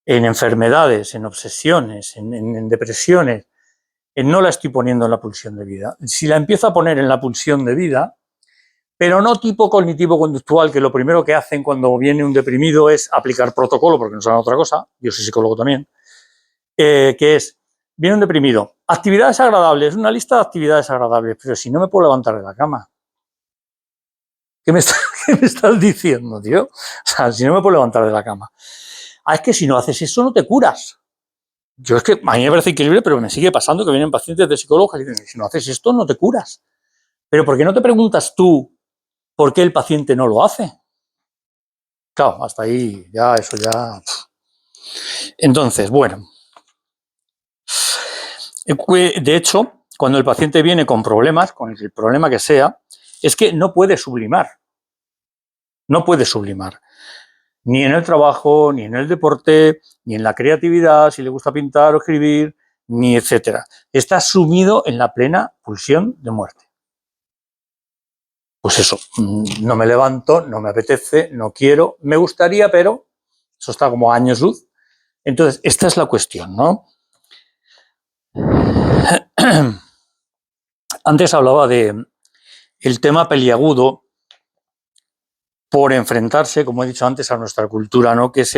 en enfermedades, en obsesiones, en depresiones, no la estoy poniendo en la pulsión de vida. Si la empiezo a poner en la pulsión de vida, pero no tipo cognitivo-conductual, que lo primero que hacen cuando viene un deprimido es aplicar protocolo, porque no saben otra cosa, yo soy psicólogo también, que es, viene un deprimido, actividades agradables, una lista de actividades agradables, pero si no me puedo levantar de la cama, ¿qué me estás diciendo, tío? O sea, si no me puedo levantar de la cama. Es que si no haces eso no te curas. Yo es que a mí me parece increíble, pero me sigue pasando que vienen pacientes de psicólogos y dicen, si no haces esto no te curas. Pero ¿por qué no te preguntas tú por qué el paciente no lo hace? Claro, hasta ahí ya, eso ya... Entonces, bueno. De hecho, cuando el paciente viene con problemas, con el problema que sea, es que no puede sublimar. No puede sublimar. Ni en el trabajo, ni en el deporte, ni en la creatividad, si le gusta pintar o escribir, ni etcétera. Está sumido en la plena pulsión de muerte. Pues eso, no me levanto, no me apetece, no quiero, me gustaría, pero eso está como a años luz. Entonces, esta es la cuestión, ¿no? Antes hablaba de el tema peliagudo por enfrentarse, como he dicho antes, a nuestra cultura, ¿no? Que es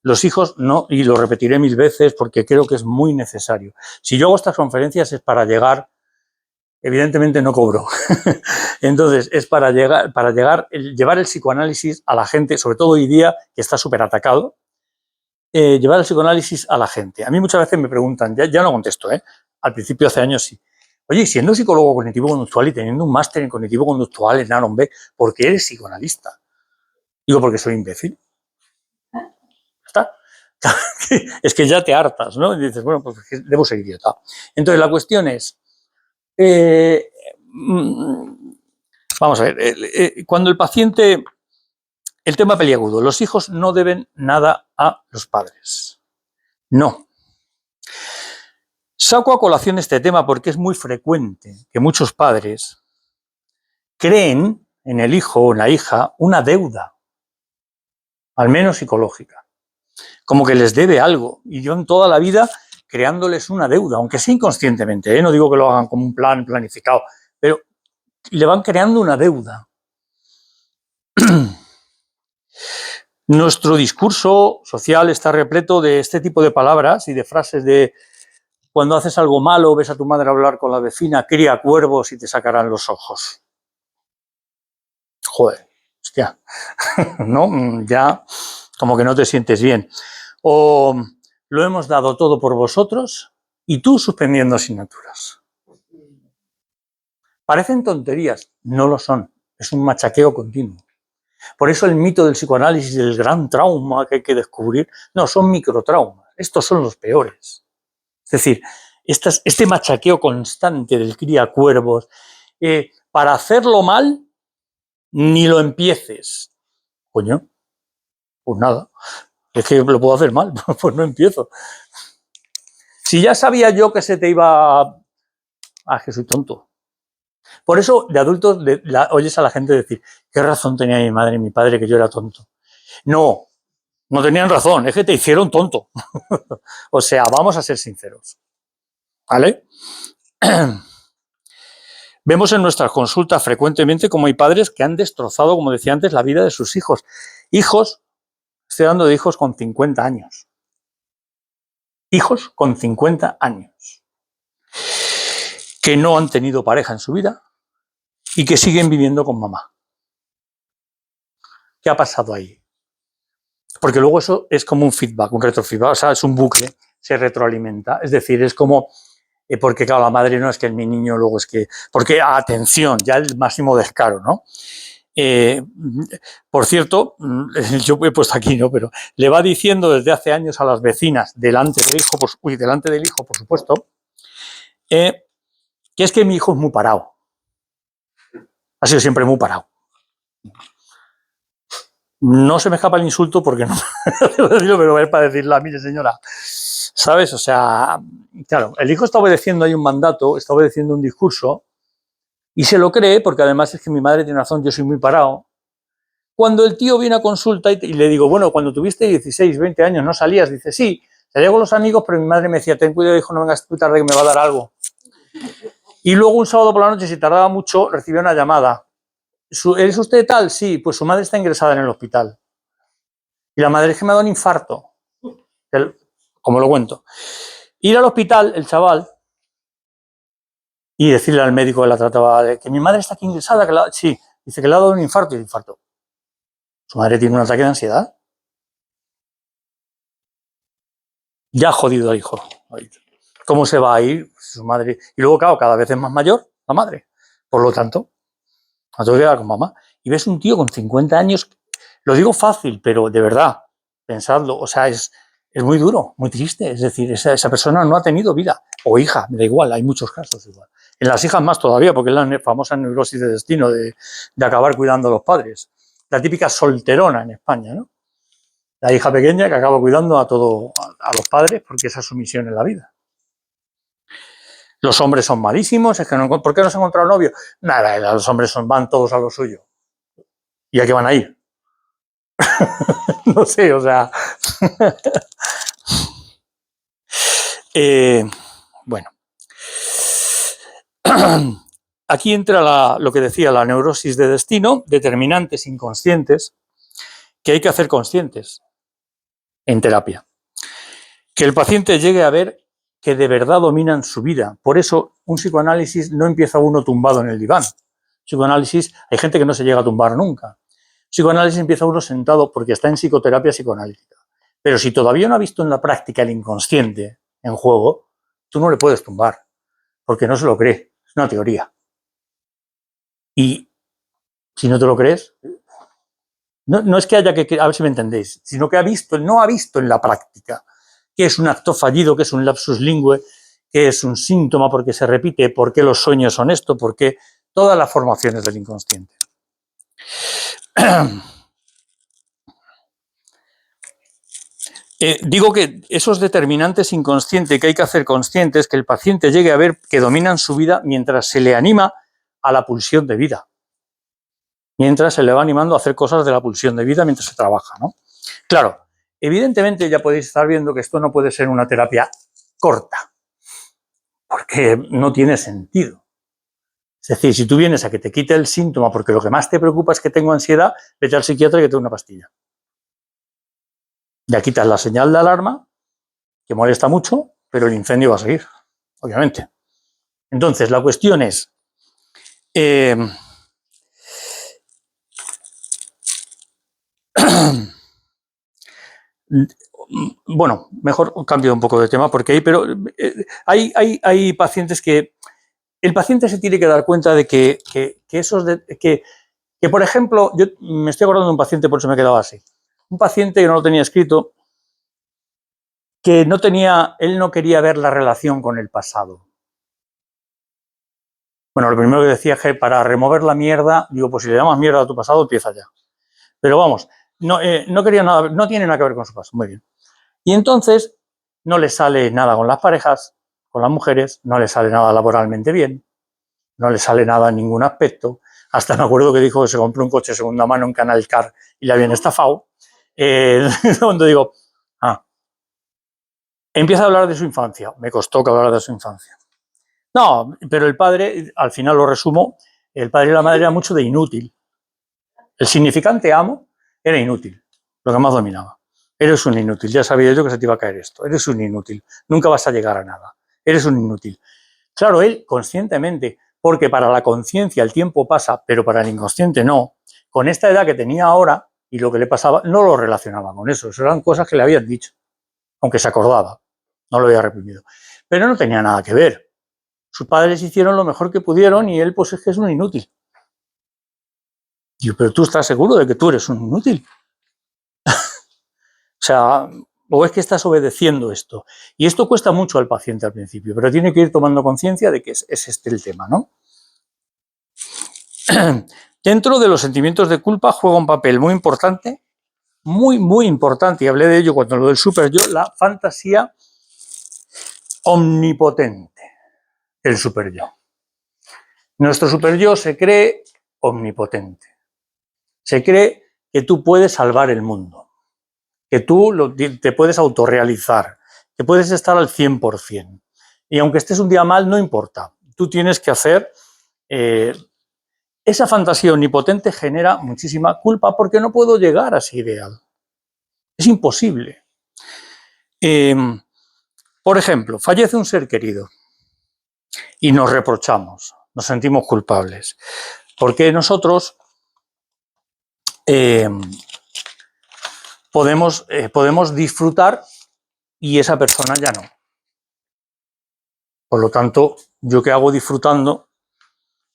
los hijos, no, y lo repetiré 1000 veces porque creo que es muy necesario. Si yo hago estas conferencias es para llegar, evidentemente no cobro, entonces es para llevar el psicoanálisis a la gente, sobre todo hoy día que está súper atacado, llevar el psicoanálisis a la gente. A mí muchas veces me preguntan, ya no contesto, al principio hace años sí, oye, siendo psicólogo cognitivo-conductual y teniendo un máster en cognitivo-conductual en Aaron B, ¿por qué eres psicoanalista? Digo, porque soy imbécil. ¿Está? Es que ya te hartas, ¿no? Y dices, bueno, pues debo ser idiota. Entonces, la cuestión es, vamos a ver, cuando el paciente, el tema peliagudo, los hijos no deben nada a los padres. No. Saco a colación este tema porque es muy frecuente que muchos padres creen en el hijo o en la hija una deuda, al menos psicológica, como que les debe algo, y yo en toda la vida creándoles una deuda, aunque sea inconscientemente, no digo que lo hagan como un plan planificado, pero le van creando una deuda. Nuestro discurso social está repleto de este tipo de palabras y de frases de cuando haces algo malo, ves a tu madre hablar con la vecina, cría cuervos y te sacarán los ojos. Joder, hostia, ¿no? Ya como que no te sientes bien. O lo hemos dado todo por vosotros y tú suspendiendo asignaturas. Parecen tonterías, no lo son, es un machaqueo continuo. Por eso el mito del psicoanálisis, del gran trauma que hay que descubrir, no, son microtraumas, estos son los peores. Es decir, este machaqueo constante del cría cuervos, para hacerlo mal, ni lo empieces. Coño, pues nada, es que lo puedo hacer mal, pues no empiezo. Si ya sabía yo que se te iba... Ah, que soy tonto. Por eso, de adultos, oyes a la gente decir, ¿qué razón tenía mi madre y mi padre que yo era tonto? No, no tenían razón, es que te hicieron tonto. O sea, vamos a ser sinceros. ¿Vale? Vemos en nuestras consultas frecuentemente cómo hay padres que han destrozado, como decía antes, la vida de sus hijos. Hijos, estoy hablando de hijos con 50 años. Hijos con 50 años. Que no han tenido pareja en su vida y que siguen viviendo con mamá. ¿Qué ha pasado ahí? Porque luego eso es como un feedback, un retrofeedback, o sea, es un bucle, se retroalimenta. Es decir, es como, porque claro, la madre no es que mi niño luego es que, porque atención, ya el máximo descaro, ¿no? Por cierto, yo he puesto aquí, ¿no? Pero le va diciendo desde hace años a las vecinas, delante del hijo, por supuesto, que es que mi hijo es muy parado. Ha sido siempre muy parado. No se me escapa el insulto porque no pero es para decirle, mire señora, ¿sabes? O sea, claro, el hijo está obedeciendo ahí un mandato, está obedeciendo un discurso y se lo cree porque además es que mi madre tiene razón, yo soy muy parado. Cuando el tío viene a consulta y le digo, bueno, cuando tuviste 16, 20 años no salías, dice, sí, salía con los amigos, pero mi madre me decía, ten cuidado, hijo, no vengas tú tarde que me va a dar algo. Y luego un sábado por la noche, si tardaba mucho, recibió una llamada. ¿Es usted tal? Sí, pues su madre está ingresada en el hospital. Y la madre es que me ha dado un infarto. Como lo cuento. Ir al hospital, el chaval, y decirle al médico que la trataba, que mi madre está aquí ingresada, sí, dice que le ha dado un infarto y el infarto. Su madre tiene un ataque de ansiedad. Ya ha jodido al hijo. ¿Cómo se va a ir su madre? Y luego, claro, cada vez es más mayor la madre. Por lo tanto, a todo quedar con mamá. Y ves un tío con 50 años, lo digo fácil, pero de verdad, pensadlo, o sea, es muy duro, muy triste. Es decir, esa persona no ha tenido vida. O hija, me da igual, hay muchos casos igual. En las hijas más todavía, porque es la famosa neurosis de destino de acabar cuidando a los padres. La típica solterona en España, ¿no? La hija pequeña que acaba cuidando a los padres porque esa es su misión en la vida. Los hombres son malísimos, es que no, ¿por qué no se ha encontrado novio? Nada, los hombres van todos a lo suyo. ¿Y a qué van a ir? No sé, o sea. Bueno. Aquí entra lo que decía la neurosis de destino, determinantes inconscientes que hay que hacer conscientes en terapia. Que el paciente llegue a ver que de verdad dominan su vida. Por eso un psicoanálisis no empieza uno tumbado en el diván. Psicoanálisis, hay gente que no se llega a tumbar nunca. Psicoanálisis empieza uno sentado porque está en psicoterapia psicoanalítica. Pero si todavía no ha visto en la práctica el inconsciente en juego, tú no le puedes tumbar, porque no se lo cree, es una teoría. Y si no te lo crees, no es que haya que, a ver si me entendéis, sino que no ha visto en la práctica qué es un acto fallido, qué es un lapsus lingue, qué es un síntoma, por qué se repite, por qué los sueños son esto, por qué todas las formaciones del inconsciente. Digo que esos determinantes inconscientes que hay que hacer conscientes, que el paciente llegue a ver que dominan su vida mientras se le anima a la pulsión de vida. Mientras se le va animando a hacer cosas de la pulsión de vida mientras se trabaja, ¿no? Claro, evidentemente ya podéis estar viendo que esto no puede ser una terapia corta, porque no tiene sentido. Es decir, si tú vienes a que te quite el síntoma porque lo que más te preocupa es que tengo ansiedad, vete al psiquiatra y que te dé una pastilla. Ya quitas la señal de alarma, que molesta mucho, pero el incendio va a seguir, obviamente. Entonces, la cuestión es, bueno, mejor cambio un poco de tema porque hay pacientes que el paciente se tiene que dar cuenta de que por ejemplo, yo me estoy acordando de un paciente, por eso me he quedado así. Un paciente que no lo tenía escrito, que él no quería ver la relación con el pasado. Bueno, lo primero que decía es que para remover la mierda, digo, pues si le llamas mierda a tu pasado, empieza ya. Pero vamos, no quería nada, no tiene nada que ver con su pasado. Muy bien. Y entonces no le sale nada con las parejas, con las mujeres, no le sale nada laboralmente bien, no le sale nada en ningún aspecto. Hasta me acuerdo que dijo que se compró un coche de segunda mano en Canal Car y le habían estafado. Cuando digo, empieza a hablar de su infancia. Me costó que hablara de su infancia. No, pero el padre, al final lo resumo, el padre y la madre era mucho de inútil. El significante amo era inútil, lo que más dominaba. Eres un inútil, ya sabía yo que se te iba a caer esto. Eres un inútil, nunca vas a llegar a nada. Eres un inútil. Claro, él conscientemente, porque para la conciencia el tiempo pasa, pero para el inconsciente no. Con esta edad que tenía ahora y lo que le pasaba, no lo relacionaba con eso. Eso eran cosas que le habían dicho, aunque se acordaba, no lo había reprimido. Pero no tenía nada que ver. Sus padres hicieron lo mejor que pudieron y él pues es que es un inútil. Digo, pero tú estás seguro de que tú eres un inútil. O sea, o es que estás obedeciendo esto. Y esto cuesta mucho al paciente al principio, pero tiene que ir tomando conciencia de que es este el tema, ¿no? Dentro de los sentimientos de culpa juega un papel muy importante, muy importante, y hablé de ello cuando lo del super yo, la fantasía omnipotente, el super yo. Nuestro super yo se cree omnipotente. Se cree que tú puedes salvar el mundo, que tú te puedes autorrealizar, que puedes estar al 100%. Y aunque estés un día mal, no importa. Tú tienes que hacer... esa fantasía omnipotente genera muchísima culpa porque no puedo llegar a ese ideal. Es imposible. Por ejemplo, fallece un ser querido y nos reprochamos, nos sentimos culpables, porque nosotros podemos disfrutar y esa persona ya no. Por lo tanto, ¿yo qué hago disfrutando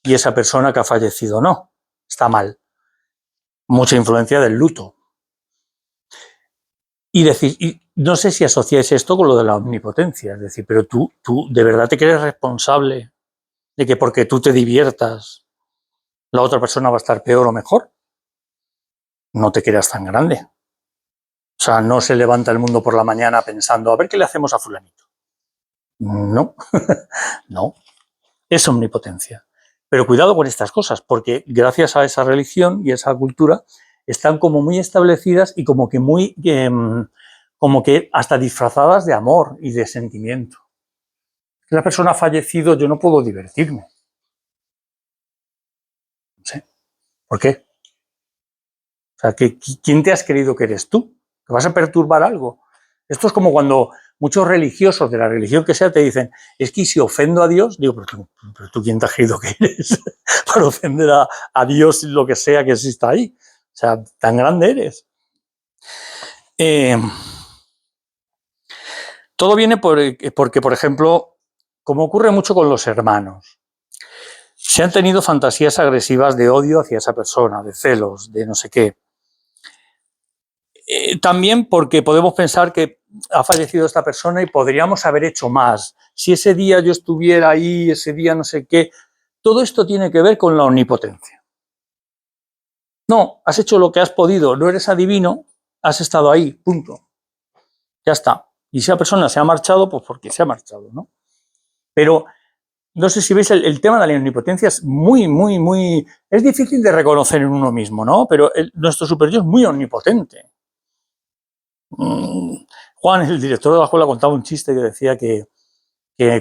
y esa persona que ha fallecido no? Está mal. Mucha influencia del luto. Y no sé si asociáis esto con lo de la omnipotencia, es decir, pero tú de verdad te crees responsable de que porque tú te diviertas la otra persona va a estar peor o mejor. No te creas tan grande. O sea, no se levanta el mundo por la mañana pensando a ver qué le hacemos a fulanito. No, no, es omnipotencia. Pero cuidado con estas cosas, porque gracias a esa religión y esa cultura están como muy establecidas y como que hasta disfrazadas de amor y de sentimiento. La persona ha fallecido, yo no puedo divertirme. No sé, ¿por qué? O sea, ¿quién te has creído que eres tú? ¿Que vas a perturbar algo? Esto es como cuando muchos religiosos de la religión que sea te dicen, es que si ofendo a Dios, digo, pero tú ¿quién te has creído que eres para ofender a Dios lo que sea que exista ahí? O sea, tan grande eres. Todo viene porque, por ejemplo, como ocurre mucho con los hermanos, se han tenido fantasías agresivas de odio hacia esa persona, de celos, de no sé qué. También porque podemos pensar que ha fallecido esta persona y podríamos haber hecho más. Si ese día yo estuviera ahí, ese día no sé qué. Todo esto tiene que ver con la omnipotencia. No, has hecho lo que has podido, no eres adivino, has estado ahí, punto. Ya está. Y si esa persona se ha marchado, pues porque se ha marchado, ¿no? Pero no sé si veis, el tema de la omnipotencia es muy... Es difícil de reconocer en uno mismo, ¿no? Pero nuestro superior es muy omnipotente. Juan, el director de la escuela, contaba un chiste que decía que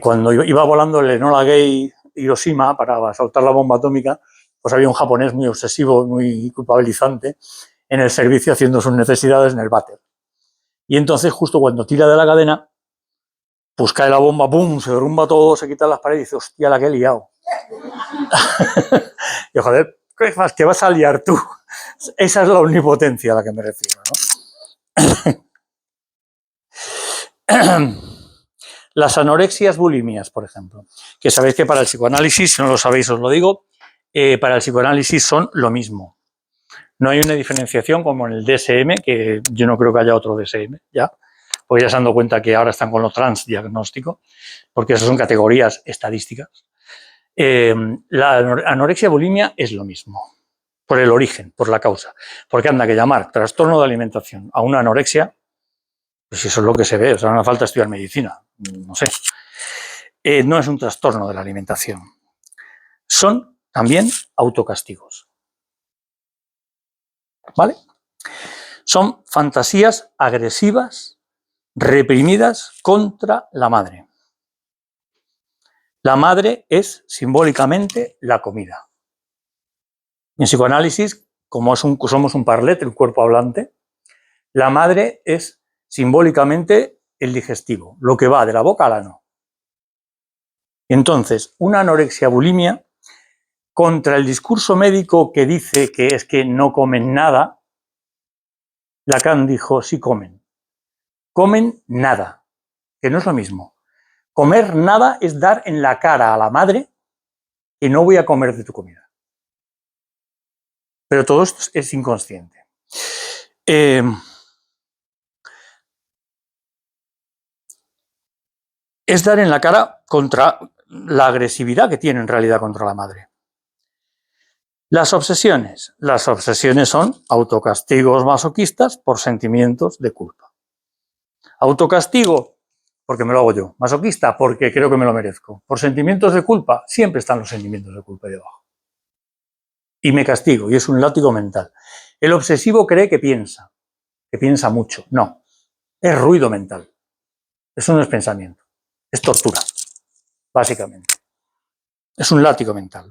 cuando iba volando el Enola Gay Hiroshima para soltar la bomba atómica, pues había un japonés muy obsesivo, muy culpabilizante, en el servicio haciendo sus necesidades en el váter. Y entonces, justo cuando tira de la cadena, pues cae la bomba, ¡pum!, se derrumba todo, se quitan las paredes y dice, hostia, la que he liado. Y joder, ¿qué vas a liar tú? Esa es la omnipotencia a la que me refiero, ¿no? Las anorexias bulimias, por ejemplo, que sabéis que para el psicoanálisis, si no lo sabéis os lo digo, para el psicoanálisis son lo mismo. No hay una diferenciación como en el DSM, que yo no creo que haya otro DSM, ya, porque ya se han dado cuenta que ahora están con lo transdiagnóstico, porque esas son categorías estadísticas. La anorexia bulimia es lo mismo, por el origen, por la causa, porque anda que llamar trastorno de alimentación a una anorexia, pues eso es lo que se ve, o sea, no hace falta estudiar medicina, no sé. No es un trastorno de la alimentación. son también autocastigos. ¿Vale? Son fantasías agresivas, reprimidas contra la madre. La madre es simbólicamente la comida. En psicoanálisis, como somos un parlet, el cuerpo hablante, la madre es simbólicamente el digestivo, lo que va de la boca al ano. Entonces, una anorexia bulimia, contra el discurso médico que dice que es que no comen nada, Lacan dijo sí comen. Comen nada, que no es lo mismo. Comer nada es dar en la cara a la madre que no voy a comer de tu comida. Pero todo esto es inconsciente. Es dar en la cara contra la agresividad que tiene en realidad contra la madre. Las obsesiones son autocastigos masoquistas por sentimientos de culpa. Autocastigo, porque me lo hago yo. Masoquista, porque creo que me lo merezco. Por sentimientos de culpa, siempre están los sentimientos de culpa ahí debajo. Y me castigo, y es un látigo mental. El obsesivo cree que piensa mucho. No, es ruido mental. Eso no es pensamiento, es tortura, básicamente. Es un látigo mental.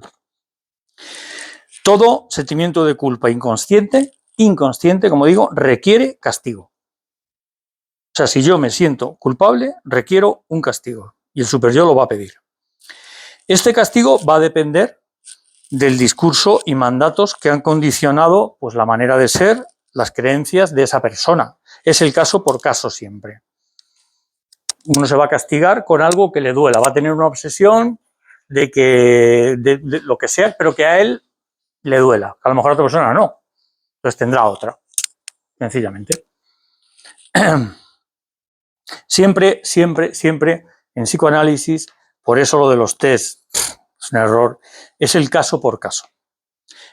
Todo sentimiento de culpa inconsciente, como digo, requiere castigo. O sea, si yo me siento culpable, requiero un castigo y el superyo lo va a pedir. Este castigo va a depender del discurso y mandatos que han condicionado pues, la manera de ser, las creencias de esa persona. Es el caso por caso siempre. Uno se va a castigar con algo que le duela, va a tener una obsesión de lo que sea, pero que a él le duela. A lo mejor a otra persona no. Entonces tendrá otra, sencillamente. Siempre en psicoanálisis, por eso lo de los test es un error, es el caso por caso.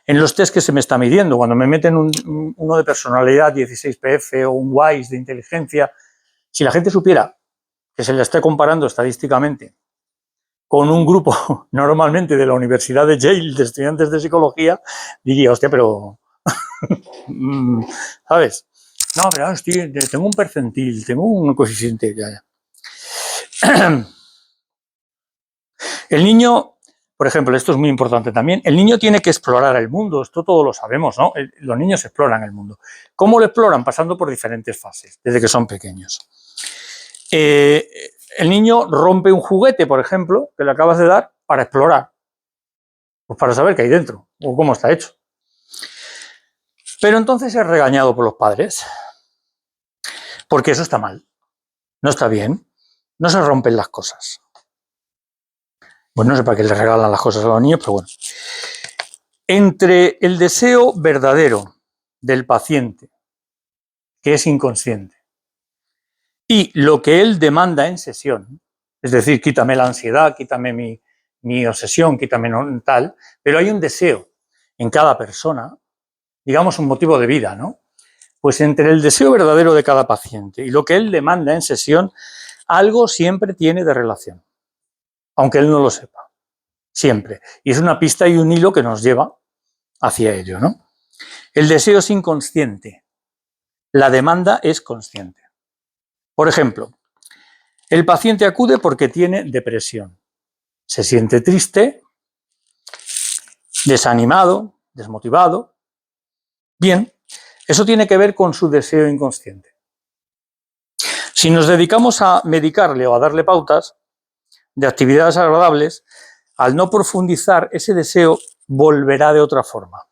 En los test que se me está midiendo, cuando me meten uno de personalidad, 16PF o un WISE de inteligencia, si la gente supiera que se le está comparando estadísticamente con un grupo normalmente de la Universidad de Yale de estudiantes de psicología, diría, hostia, pero ¿sabes? No, pero tengo un percentil, tengo un coeficiente. Ya. El niño, por ejemplo, esto es muy importante también, el niño tiene que explorar el mundo, esto todos lo sabemos, ¿no? Los niños exploran el mundo. ¿Cómo lo exploran? Pasando por diferentes fases, desde que son pequeños. El niño rompe un juguete, por ejemplo, que le acabas de dar para explorar, pues para saber qué hay dentro o cómo está hecho. Pero entonces es regañado por los padres, porque eso está mal, no está bien, no se rompen las cosas. Pues no sé para qué le regalan las cosas a los niños, pero bueno. Entre el deseo verdadero del paciente, que es inconsciente, y lo que él demanda en sesión, es decir, quítame la ansiedad, quítame mi obsesión, quítame tal, pero hay un deseo en cada persona, digamos un motivo de vida, ¿no? Pues entre el deseo verdadero de cada paciente y lo que él demanda en sesión, algo siempre tiene de relación, aunque él no lo sepa, siempre. Y es una pista y un hilo que nos lleva hacia ello, ¿no? El deseo es inconsciente, la demanda es consciente. Por ejemplo, el paciente acude porque tiene depresión, se siente triste, desanimado, desmotivado. Bien, eso tiene que ver con su deseo inconsciente. Si nos dedicamos a medicarle o a darle pautas de actividades agradables, al no profundizar, ese deseo volverá de otra forma.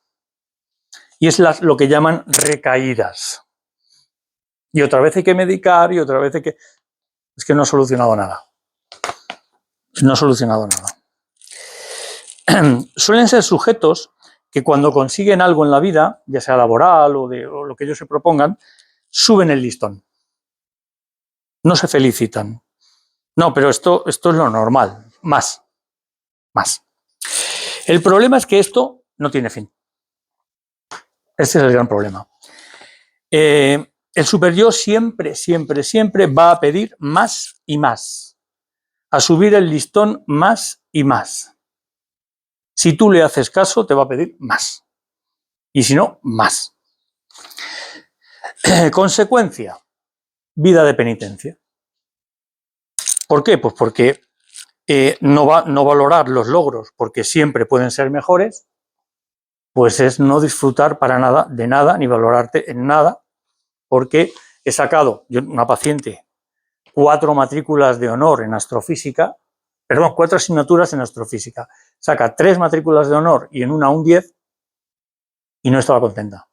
Y es lo que llaman recaídas. Y otra vez hay que medicar y otra vez hay que... Es que no ha solucionado nada. No ha solucionado nada. Suelen ser sujetos que cuando consiguen algo en la vida, ya sea laboral o lo que ellos se propongan, suben el listón. No se felicitan. No, pero esto es lo normal. Más. El problema es que esto no tiene fin. Ese es el gran problema. El superyo siempre va a pedir más y más. A subir el listón más y más. Si tú le haces caso, te va a pedir más. Y si no, más. Consecuencia, vida de penitencia. ¿Por qué? Pues porque no valorar los logros porque siempre pueden ser mejores, pues es no disfrutar para nada de nada, ni valorarte en nada, porque he sacado, yo, una paciente, 4 matrículas de honor en astrofísica, perdón, 4 asignaturas en astrofísica, saca 3 matrículas de honor y en una un 10 y no estaba contenta.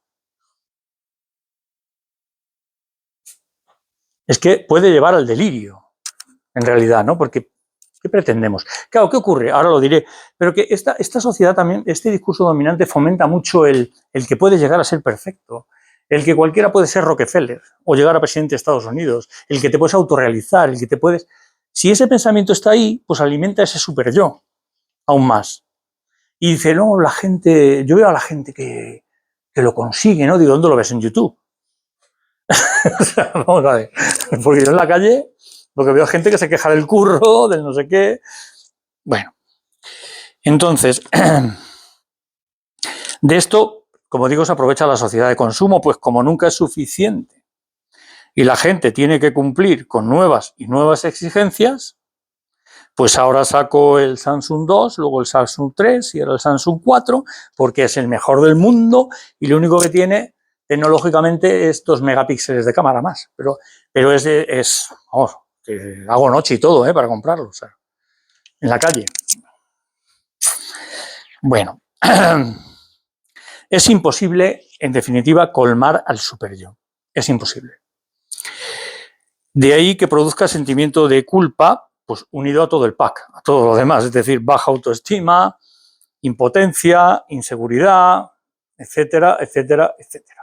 Es que puede llevar al delirio, en realidad, ¿no? Porque, ¿qué pretendemos? Claro, ¿qué ocurre? Ahora lo diré, pero que esta sociedad también, este discurso dominante fomenta mucho el que puede llegar a ser perfecto, el que cualquiera puede ser Rockefeller o llegar a presidente de Estados Unidos, el que te puedes autorrealizar, el que te puedes... Si ese pensamiento está ahí, pues alimenta ese super yo, aún más. Y dice, no, la gente, yo veo a la gente que lo consigue, ¿no? Digo, ¿dónde lo ves? En YouTube. O sea, vamos a ver, porque yo en la calle lo que veo es gente que se queja del curro, del no sé qué. Bueno, entonces, de esto, como digo, se aprovecha la sociedad de consumo, pues como nunca es suficiente y la gente tiene que cumplir con nuevas y nuevas exigencias, pues ahora saco el Samsung 2, luego el Samsung 3 y ahora el Samsung 4, porque es el mejor del mundo y lo único que tiene tecnológicamente es 2 megapíxeles de cámara más, pero vamos, que hago noche y todo, para comprarlo, o sea, en la calle. Bueno, es imposible, en definitiva, colmar al superyo. Es imposible. De ahí que produzca sentimiento de culpa, pues unido a todo el pack, a todo lo demás, es decir, baja autoestima, impotencia, inseguridad, etcétera, etcétera, etcétera.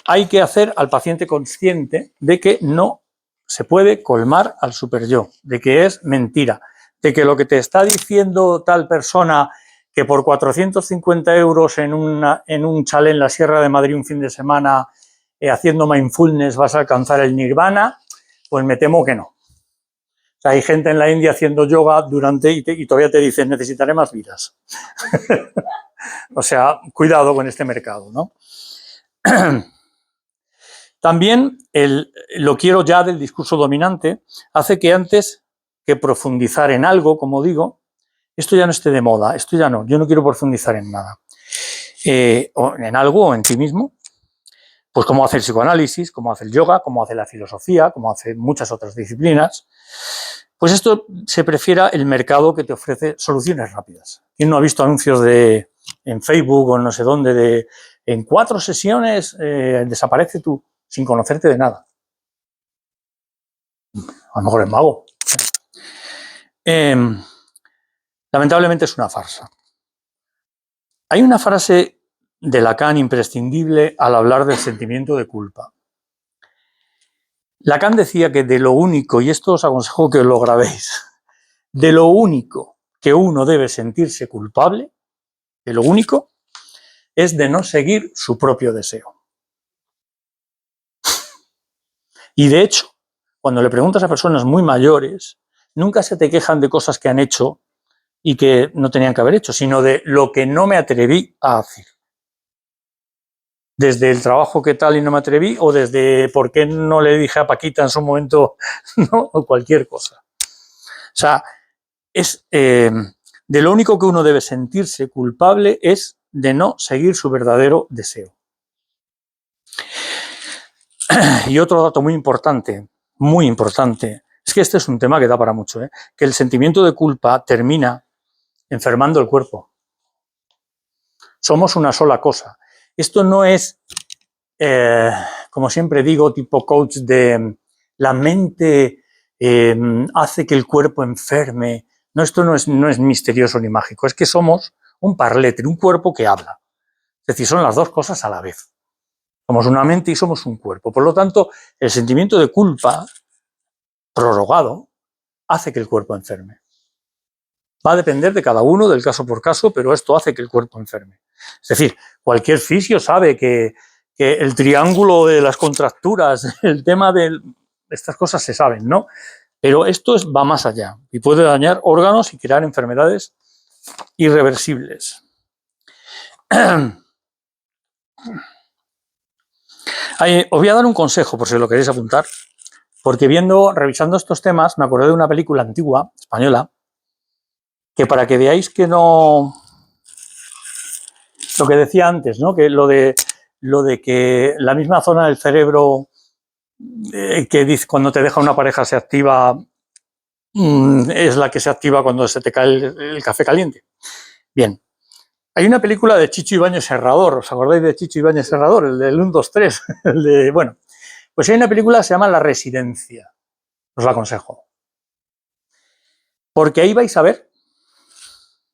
Hay que hacer al paciente consciente de que no se puede colmar al superyo, de que es mentira, de que lo que te está diciendo tal persona que por 450 euros en un chalet en la Sierra de Madrid un fin de semana haciendo mindfulness vas a alcanzar el nirvana, pues me temo que no. O sea, hay gente en la India haciendo yoga durante y todavía te dicen necesitaré más vidas. O sea, cuidado con este mercado, ¿no? También lo quiero ya del discurso dominante hace que antes que profundizar en algo, como digo, esto ya no esté de moda, esto ya no, yo no quiero profundizar en nada. O en algo o en ti mismo, pues como hace el psicoanálisis, como hace el yoga, como hace la filosofía, como hace muchas otras disciplinas, pues esto se prefiera el mercado que te ofrece soluciones rápidas. ¿Quién no ha visto anuncios en Facebook o no sé dónde en 4 sesiones desaparece tú sin conocerte de nada? A lo mejor es mago. Lamentablemente es una farsa. Hay una frase de Lacan imprescindible al hablar del sentimiento de culpa. Lacan decía que de lo único, y esto os aconsejo que os lo grabéis, de lo único que uno debe sentirse culpable, de lo único, es de no seguir su propio deseo. Y de hecho, cuando le preguntas a personas muy mayores, nunca se te quejan de cosas que han hecho y que no tenían que haber hecho, sino de lo que no me atreví a hacer. Desde el trabajo que tal y no me atreví, o desde por qué no le dije a Paquita en su momento, ¿no? O cualquier cosa. O sea, de lo único que uno debe sentirse culpable es de no seguir su verdadero deseo. Y otro dato muy importante, es que este es un tema que da para mucho, que el sentimiento de culpa termina enfermando el cuerpo. Somos una sola cosa. Esto no es, como siempre digo, tipo coach de la mente hace que el cuerpo enferme. No, esto no es misterioso ni mágico, es que somos un parlete, un cuerpo que habla. Es decir, son las dos cosas a la vez. Somos una mente y somos un cuerpo. Por lo tanto, el sentimiento de culpa prorrogado hace que el cuerpo enferme. Va a depender de cada uno, del caso por caso, pero esto hace que el cuerpo enferme. Es decir, cualquier fisio sabe que el triángulo de las contracturas, el tema de estas cosas se saben, ¿no? Pero esto va más allá y puede dañar órganos y crear enfermedades irreversibles. Os voy a dar un consejo, por si lo queréis apuntar, porque revisando estos temas, me acordé de una película antigua, española, que para que veáis que no... Lo que decía antes, ¿no? Que lo de que la misma zona del cerebro que dice cuando te deja una pareja se activa, es la que se activa cuando se te cae el café caliente. Bien. Hay una película de Chicho Ibáñez Serrador, ¿os acordáis de Chicho Ibáñez Serrador? El del 1, 2, 3. Bueno, pues hay una película que se llama La Residencia. Os la aconsejo. Porque ahí vais a ver,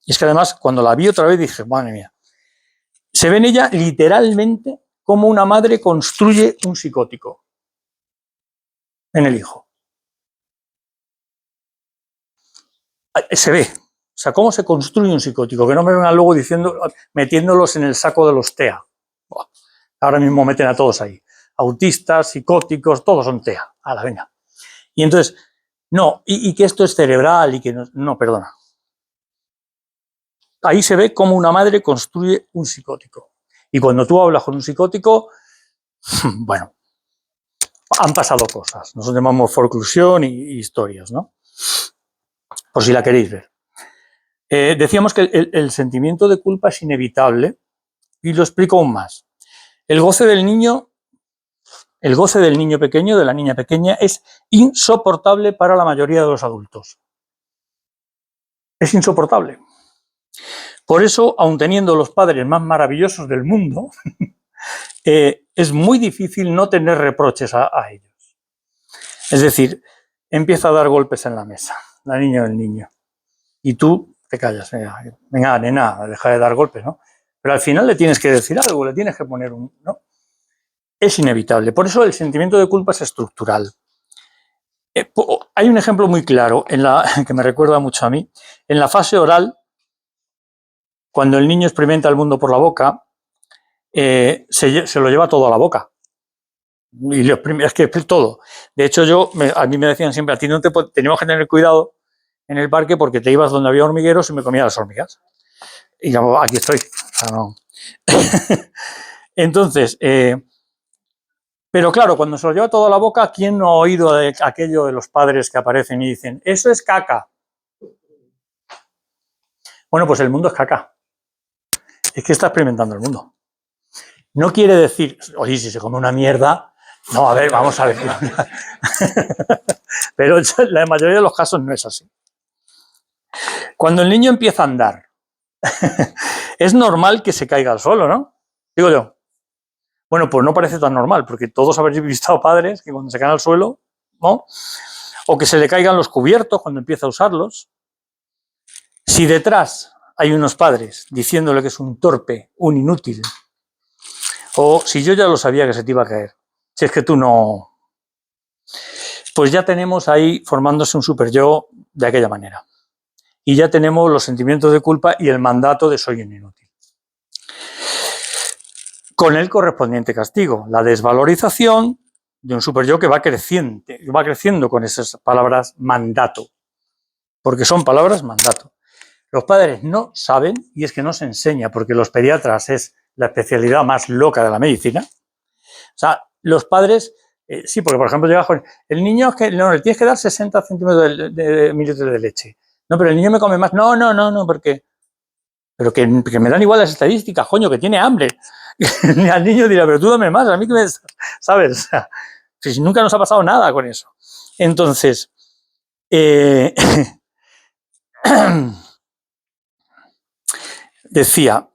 y es que además cuando la vi otra vez dije, madre mía, se ve en ella literalmente cómo una madre construye un psicótico en el hijo. Se ve. O sea, cómo se construye un psicótico, que no me vengan luego metiéndolos en el saco de los TEA. Ahora mismo meten a todos ahí. Autistas, psicóticos, todos son TEA. Venga. Y entonces, no, y que esto es cerebral y que no, perdona. Ahí se ve cómo una madre construye un psicótico. Y cuando tú hablas con un psicótico, bueno, han pasado cosas. Nosotros llamamos forclusión y historias, ¿no? Por si la queréis ver. Decíamos que el sentimiento de culpa es inevitable y lo explico aún más. El goce del niño pequeño, de la niña pequeña, es insoportable para la mayoría de los adultos. Es insoportable. Por eso, aun teniendo los padres más maravillosos del mundo, es muy difícil no tener reproches a ellos. Es decir, empieza a dar golpes en la mesa, la niña o el niño, y tú te callas, venga, nena, deja de dar golpes, ¿no? Pero al final le tienes que decir algo, le tienes que poner ¿no? Es inevitable. Por eso el sentimiento de culpa es estructural. Hay un ejemplo muy claro que me recuerda mucho a mí. En la fase oral, cuando el niño experimenta el mundo por la boca, se lo lleva todo a la boca. Y es que todo. De hecho, a mí me decían siempre, a ti teníamos que tener cuidado en el parque porque te ibas donde había hormigueros y me comía las hormigas. Y yo, aquí estoy. O sea, no. Entonces, pero claro, cuando se lo lleva todo a la boca, ¿quién no ha oído de aquello de los padres que aparecen y dicen, eso es caca? Bueno, pues el mundo es caca. Es que está experimentando el mundo. No quiere decir, oye, si se come una mierda, no, a ver, vamos a ver. Pero en la mayoría de los casos no es así. Cuando el niño empieza a andar, es normal que se caiga al suelo, ¿no? Digo yo. Bueno, pues no parece tan normal, porque todos habéis visto padres que cuando se caen al suelo, ¿no? O que se le caigan los cubiertos cuando empieza a usarlos. Si detrás hay unos padres diciéndole que es un torpe, un inútil, o si yo ya lo sabía que se te iba a caer, si es que tú no... Pues ya tenemos ahí formándose un super yo de aquella manera. Y ya tenemos los sentimientos de culpa y el mandato de soy un inútil. Con el correspondiente castigo, la desvalorización de un super yo que va creciendo con esas palabras mandato. Porque son palabras mandato. Los padres no saben, y es que no se enseña, porque los pediatras es la especialidad más loca de la medicina. O sea, los padres, sí, porque por ejemplo llega con el niño, que no, le tienes que dar 60 centímetros de mililitros de leche. No, pero el niño me come más. No, porque... Pero que me dan igual las estadísticas, coño, que tiene hambre. Al niño dirá, pero tú dame más, a mí que me... ¿Sabes? O sea, si nunca nos ha pasado nada con eso. Entonces, decía,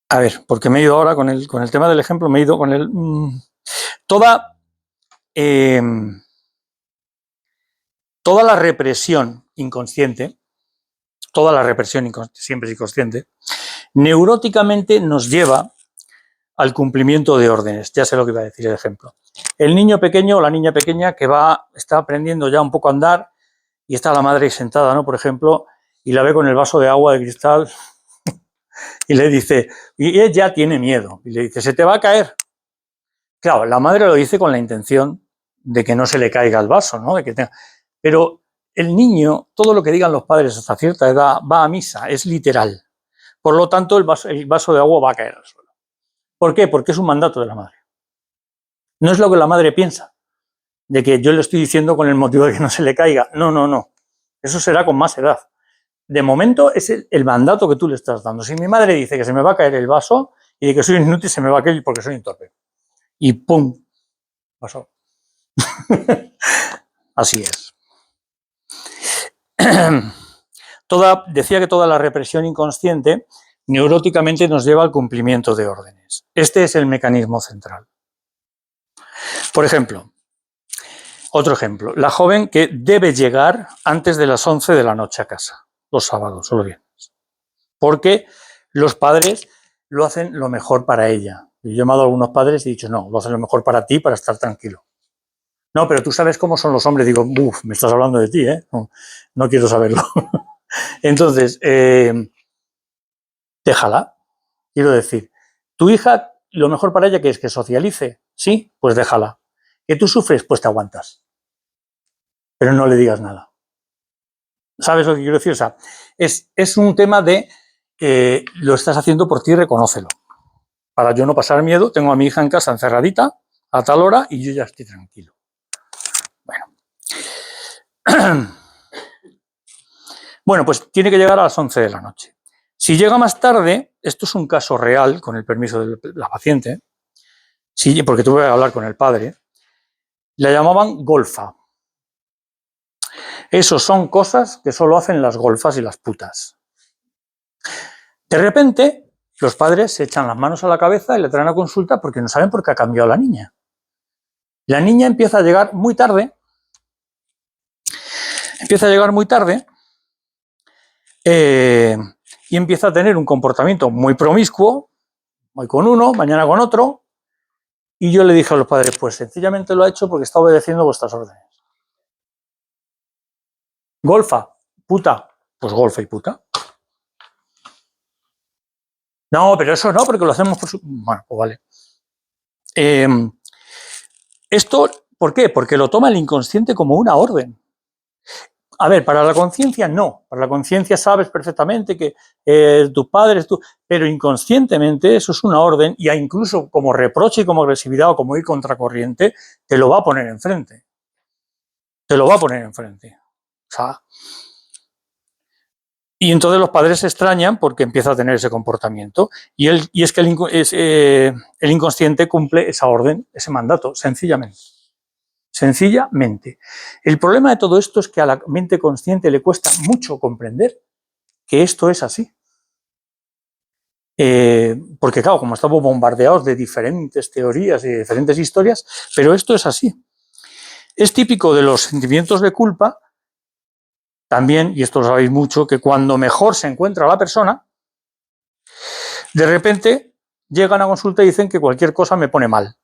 a ver, porque me he ido ahora con el tema del ejemplo, me he ido con toda la represión inconsciente, siempre es inconsciente, neuróticamente nos lleva al cumplimiento de órdenes. Ya sé lo que iba a decir el ejemplo. El niño pequeño o la niña pequeña que está aprendiendo ya un poco a andar y está la madre sentada, ¿no? Por ejemplo, y la ve con el vaso de agua de cristal y le dice, y él ya tiene miedo, y le dice, se te va a caer. Claro, la madre lo dice con la intención de que no se le caiga el vaso, ¿no? De que tenga... Pero el niño, todo lo que digan los padres hasta cierta edad, va a misa, es literal. Por lo tanto, el vaso de agua va a caer al suelo. ¿Por qué? Porque es un mandato de la madre. No es lo que la madre piensa, de que yo le estoy diciendo con el motivo de que no se le caiga. No, no, no. Eso será con más edad. De momento es el mandato que tú le estás dando. Si mi madre dice que se me va a caer el vaso y de que soy inútil, se me va a caer porque soy un torpe. Y ¡pum! Pasó. Así es. Decía que toda la represión inconsciente neuróticamente nos lleva al cumplimiento de órdenes. Este es el mecanismo central. Por ejemplo, otro ejemplo, la joven que debe llegar antes de las 11 de la noche a casa, los sábados o los viernes, porque los padres lo hacen lo mejor para ella. Yo he llamado a algunos padres y he dicho, no, lo hacen lo mejor para ti, para estar tranquilo. No, pero tú sabes cómo son los hombres. Digo, uff, me estás hablando de ti, ¿eh? No quiero saberlo. Entonces, déjala. Quiero decir, tu hija, lo mejor para ella que es que socialice. Sí, pues déjala. Que tú sufres, pues te aguantas. Pero no le digas nada. ¿Sabes lo que quiero decir? O sea, es un tema de lo estás haciendo por ti, reconócelo. Para yo no pasar miedo, tengo a mi hija en casa encerradita a tal hora y yo ya estoy tranquilo. Bueno, pues tiene que llegar a las 11 de la noche. Si llega más tarde, esto es un caso real, con el permiso de la paciente, sí, porque tuve que hablar con el padre, la llamaban golfa. Eso son cosas que solo hacen las golfas y las putas. De repente, los padres se echan las manos a la cabeza y le traen a consulta porque no saben por qué ha cambiado la niña. La niña empieza a llegar muy tarde, y empieza a tener un comportamiento muy promiscuo, hoy con uno, mañana con otro, y yo le dije a los padres, pues sencillamente lo ha hecho porque está obedeciendo vuestras órdenes. Golfa, puta, pues golfa y puta. No, pero eso no, porque lo hacemos por su... Bueno, pues vale. Esto, ¿por qué? Porque lo toma el inconsciente como una orden. A ver, para la conciencia no. Para la conciencia sabes perfectamente que tus padres, pero inconscientemente eso es una orden y incluso como reproche y como agresividad o como ir contracorriente, te lo va a poner enfrente. Te lo va a poner enfrente. O sea, y entonces los padres se extrañan porque empieza a tener ese comportamiento. Y es que el inconsciente cumple esa orden, ese mandato, sencillamente. Sencillamente. El problema de todo esto es que a la mente consciente le cuesta mucho comprender que esto es así. Porque claro, como estamos bombardeados de diferentes teorías y de diferentes historias, pero esto es así. Es típico de los sentimientos de culpa, también, y esto lo sabéis mucho, que cuando mejor se encuentra la persona, de repente llegan a consulta y dicen que cualquier cosa me pone mal.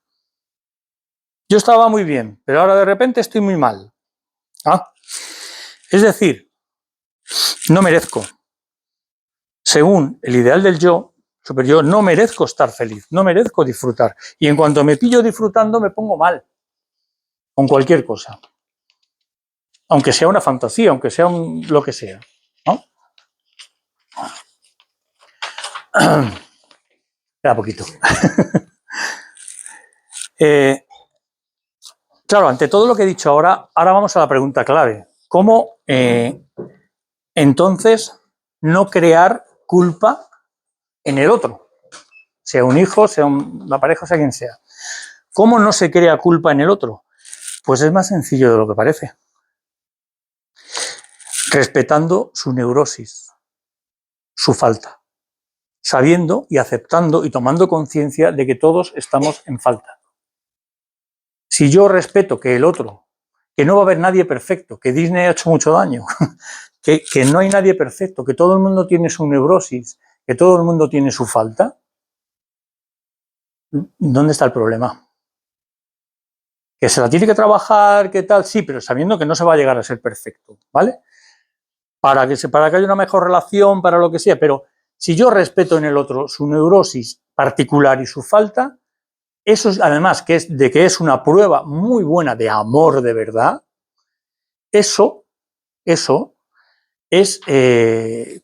Yo estaba muy bien, pero ahora de repente estoy muy mal. ¿Ah? Es decir, no merezco. Según el ideal del yo superior, no merezco estar feliz, no merezco disfrutar. Y en cuanto me pillo disfrutando, me pongo mal. Con cualquier cosa. Aunque sea una fantasía, aunque sea lo que sea. ¿No? Espera poquito. Claro, ante todo lo que he dicho ahora vamos a la pregunta clave. ¿Cómo entonces no crear culpa en el otro? Sea un hijo, sea una pareja, sea quien sea. ¿Cómo no se crea culpa en el otro? Pues es más sencillo de lo que parece. Respetando su neurosis, su falta. Sabiendo y aceptando y tomando conciencia de que todos estamos en falta. Si yo respeto que el otro, que no va a haber nadie perfecto, que Disney ha hecho mucho daño, que no hay nadie perfecto, que todo el mundo tiene su neurosis, que todo el mundo tiene su falta, ¿dónde está el problema? Que se la tiene que trabajar, ¿qué tal? Sí, pero sabiendo que no se va a llegar a ser perfecto, ¿vale? Para que haya una mejor relación, para lo que sea, pero si yo respeto en el otro su neurosis particular y su falta, eso es, además de que es una prueba muy buena de amor de verdad, eso es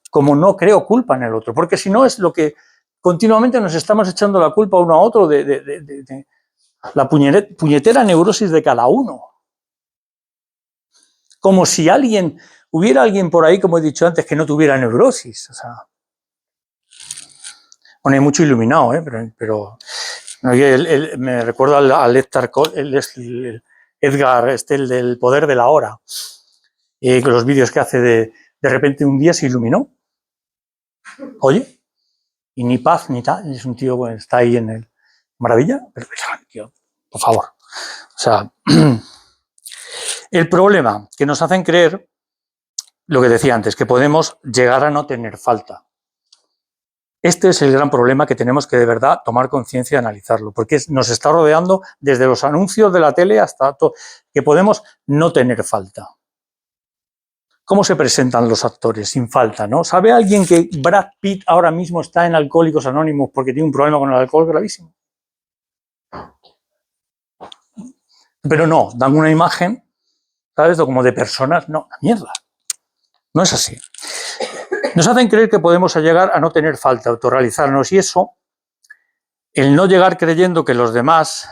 como no creo culpa en el otro, porque si no es lo que continuamente nos estamos echando la culpa uno a otro de la puñetera neurosis de cada uno. Como si hubiera alguien por ahí, como he dicho antes, que no tuviera neurosis. O sea, bueno, hay mucho iluminado, pero me recuerdo al Edgar Edgar, el del poder de la hora, con los vídeos que hace de repente un día se iluminó. Oye, y ni paz ni tal, es un tío que está ahí en el maravilla, pero tío, por favor. O sea, el problema que nos hacen creer, lo que decía antes, que podemos llegar a no tener falta. Este es el gran problema que tenemos que de verdad tomar conciencia y analizarlo, porque nos está rodeando desde los anuncios de la tele hasta todo, que podemos no tener falta. ¿Cómo se presentan los actores? Sin falta, ¿no? ¿Sabe alguien que Brad Pitt ahora mismo está en Alcohólicos Anónimos porque tiene un problema con el alcohol gravísimo? Pero no, dan una imagen, ¿sabes? Como de personas, no, la mierda. No es así. Nos hacen creer que podemos llegar a no tener falta, autorrealizarnos, y eso, el no llegar creyendo que los demás,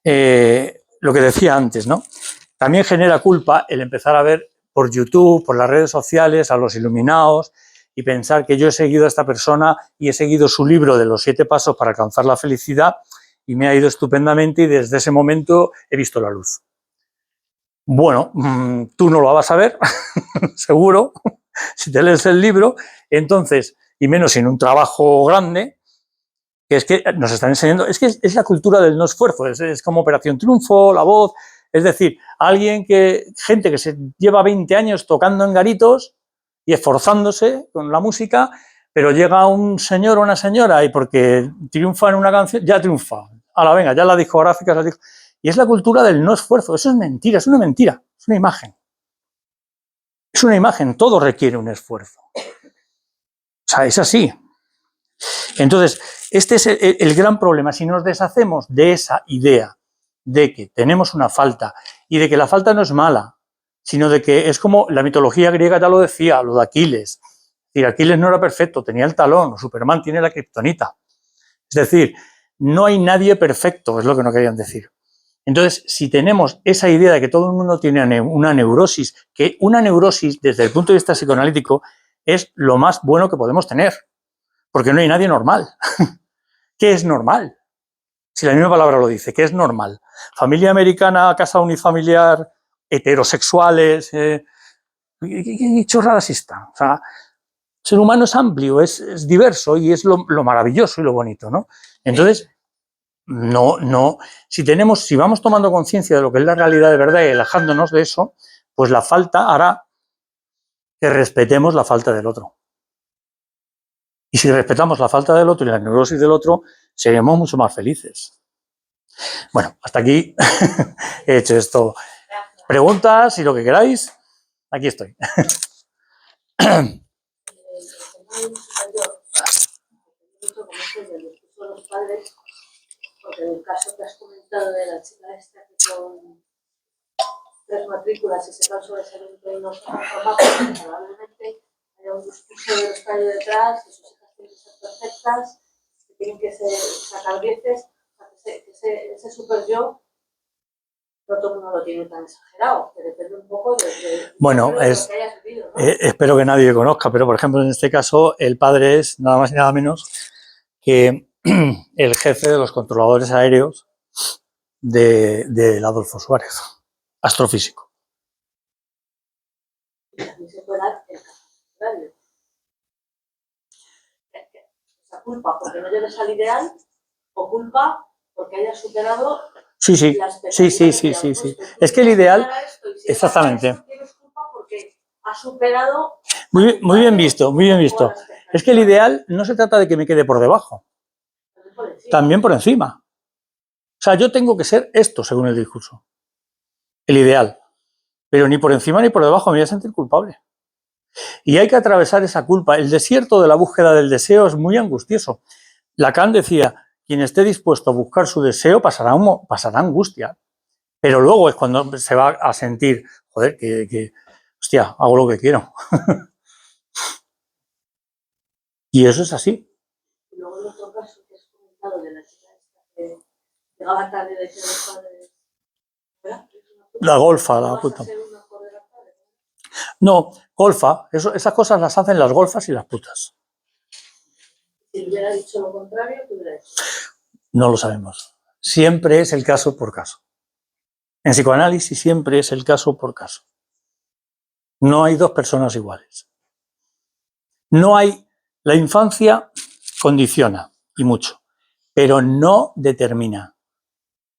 lo que decía antes, ¿no? También genera culpa el empezar a ver por YouTube, por las redes sociales, a los iluminados y pensar que yo he seguido a esta persona y he seguido su libro de los 7 pasos para alcanzar la felicidad y me ha ido estupendamente y desde ese momento he visto la luz. Bueno, tú no lo vas a ver, seguro, si te lees el libro, entonces, y menos en un trabajo grande, que es que nos están enseñando, es que es la cultura del no esfuerzo, es como Operación Triunfo, La Voz, es decir, gente que se lleva 20 años tocando en garitos y esforzándose con la música, pero llega un señor o una señora y porque triunfa en una canción, ya triunfa. Ahora venga, ya la discográfica, y es la cultura del no esfuerzo. Eso es mentira, es una mentira, es una imagen. Es una imagen, todo requiere un esfuerzo. O sea, es así. Entonces, este es el gran problema. Si nos deshacemos de esa idea de que tenemos una falta y de que la falta no es mala, sino de que es como la mitología griega ya lo decía, lo de Aquiles. Es decir, Aquiles no era perfecto, tenía el talón, o Superman tiene la kriptonita. Es decir, no hay nadie perfecto, es lo que no querían decir. Entonces, si tenemos esa idea de que todo el mundo tiene una neurosis, que una neurosis desde el punto de vista psicoanalítico es lo más bueno que podemos tener, porque no hay nadie normal. ¿Qué es normal? Si la misma palabra lo dice, ¿qué es normal? Familia americana, casa unifamiliar, heterosexuales, ¿qué chorradas está? O sea, el ser humano es amplio, es diverso y es lo maravilloso y lo bonito, ¿no? Entonces, si vamos tomando conciencia de lo que es la realidad de verdad y alejándonos de eso, pues la falta hará que respetemos la falta del otro. Y si respetamos la falta del otro y la neurosis del otro, seremos mucho más felices. Bueno, hasta aquí he hecho esto. Preguntas y lo que queráis, aquí estoy. Porque en el caso que has comentado de la chica esta que con 3 matrículas y se va sobresaliente y no se forma, probablemente haya un discurso de los padres detrás, que sus hijas tienen que ser perfectas, que tienen que sacar 10, o sea, que ese super yo no todo el mundo lo tiene tan exagerado, que depende un poco de bueno, lo que hayas vivido, ¿no? Espero que nadie conozca, pero por ejemplo en este caso el padre es nada más y nada menos que el jefe de los controladores aéreos del Adolfo Suárez, astrofísico. Y también se puede dar el caso. Esa culpa porque no llegues al ideal o culpa porque hayas superado. Sí. Es que el ideal, exactamente. Tienes culpa porque has superado. Muy bien visto, muy bien visto. Es que el ideal no se trata de que me quede por debajo, también por encima. O sea, yo tengo que ser esto, según el discurso. El ideal. Pero ni por encima ni por debajo me voy a sentir culpable. Y hay que atravesar esa culpa. El desierto de la búsqueda del deseo es muy angustioso. Lacan decía quien esté dispuesto a buscar su deseo pasará angustia, pero luego es cuando se va a sentir, joder, hostia, hago lo que quiero. Y eso es así. Y luego el otro caso que has comentado de la chica esta que llegaba tarde de que los padres... ¿verdad? La golfa, la ¿Vas a puta. ser una joder a padre? No, golfa, esas cosas las hacen las golfas y las putas. Si le hubiera dicho lo contrario, ¿qué hubiera hecho? No lo sabemos. Siempre es el caso por caso. En psicoanálisis siempre es el caso por caso. No hay dos personas iguales. No hay... La infancia condiciona, y mucho, pero no determina.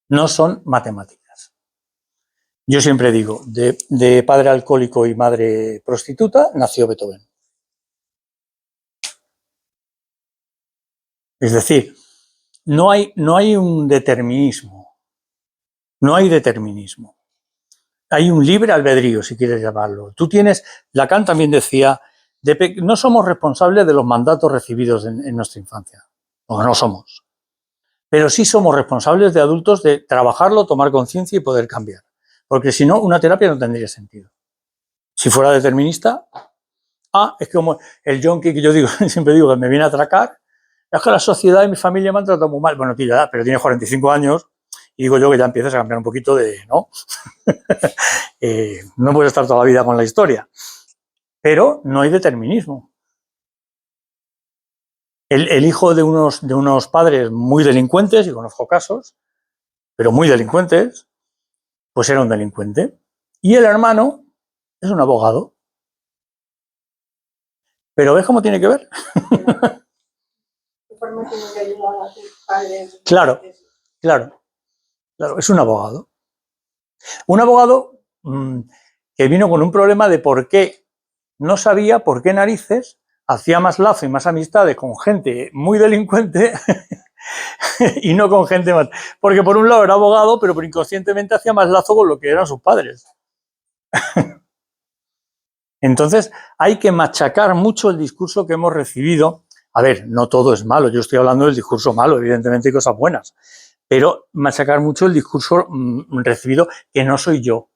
No son matemáticas. Yo siempre digo, de padre alcohólico y madre prostituta nació Beethoven. Es decir, no hay un determinismo. No hay determinismo. Hay un libre albedrío, si quieres llamarlo. Tú tienes, Lacan también decía, no somos responsables de los mandatos recibidos en nuestra infancia. No somos. Pero sí somos responsables de adultos de trabajarlo, tomar conciencia y poder cambiar. Porque si no, una terapia no tendría sentido. Si fuera determinista, es como el yonki que yo digo, siempre digo que me viene a atracar, es que la sociedad y mi familia me han tratado muy mal. Bueno, tío, pero tienes 45 años y digo yo que ya empiezas a cambiar un poquito de, ¿no? No puedes estar toda la vida con la historia. Pero no hay determinismo. El hijo de unos padres muy delincuentes, y conozco casos, pero muy delincuentes, pues era un delincuente. Y el hermano es un abogado. Pero ¿ves cómo tiene que ver? Claro, es un abogado. Un abogado que vino con un problema de por qué no sabía por qué narices hacía más lazo y más amistades con gente muy delincuente y no con gente más. Porque por un lado era abogado, pero por inconscientemente hacía más lazo con lo que eran sus padres. Entonces hay que machacar mucho el discurso que hemos recibido. A ver, no todo es malo, yo estoy hablando del discurso malo, evidentemente hay cosas buenas, pero machacar mucho el discurso recibido que no soy yo.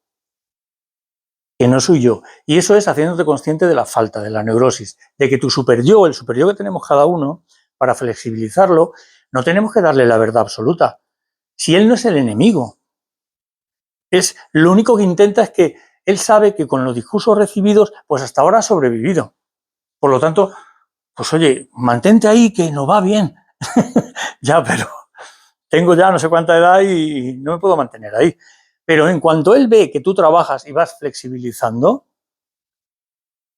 Que no soy yo. Y eso es haciéndote consciente de la falta, de la neurosis, de que tu superyo, el superyo que tenemos cada uno, para flexibilizarlo, no tenemos que darle la verdad absoluta. Si él no es el enemigo, es lo único que intenta es que él sabe que con los discursos recibidos, pues hasta ahora ha sobrevivido. Por lo tanto, pues oye, mantente ahí que no va bien. Ya, pero tengo ya no sé cuánta edad y no me puedo mantener ahí. Pero en cuanto él ve que tú trabajas y vas flexibilizando,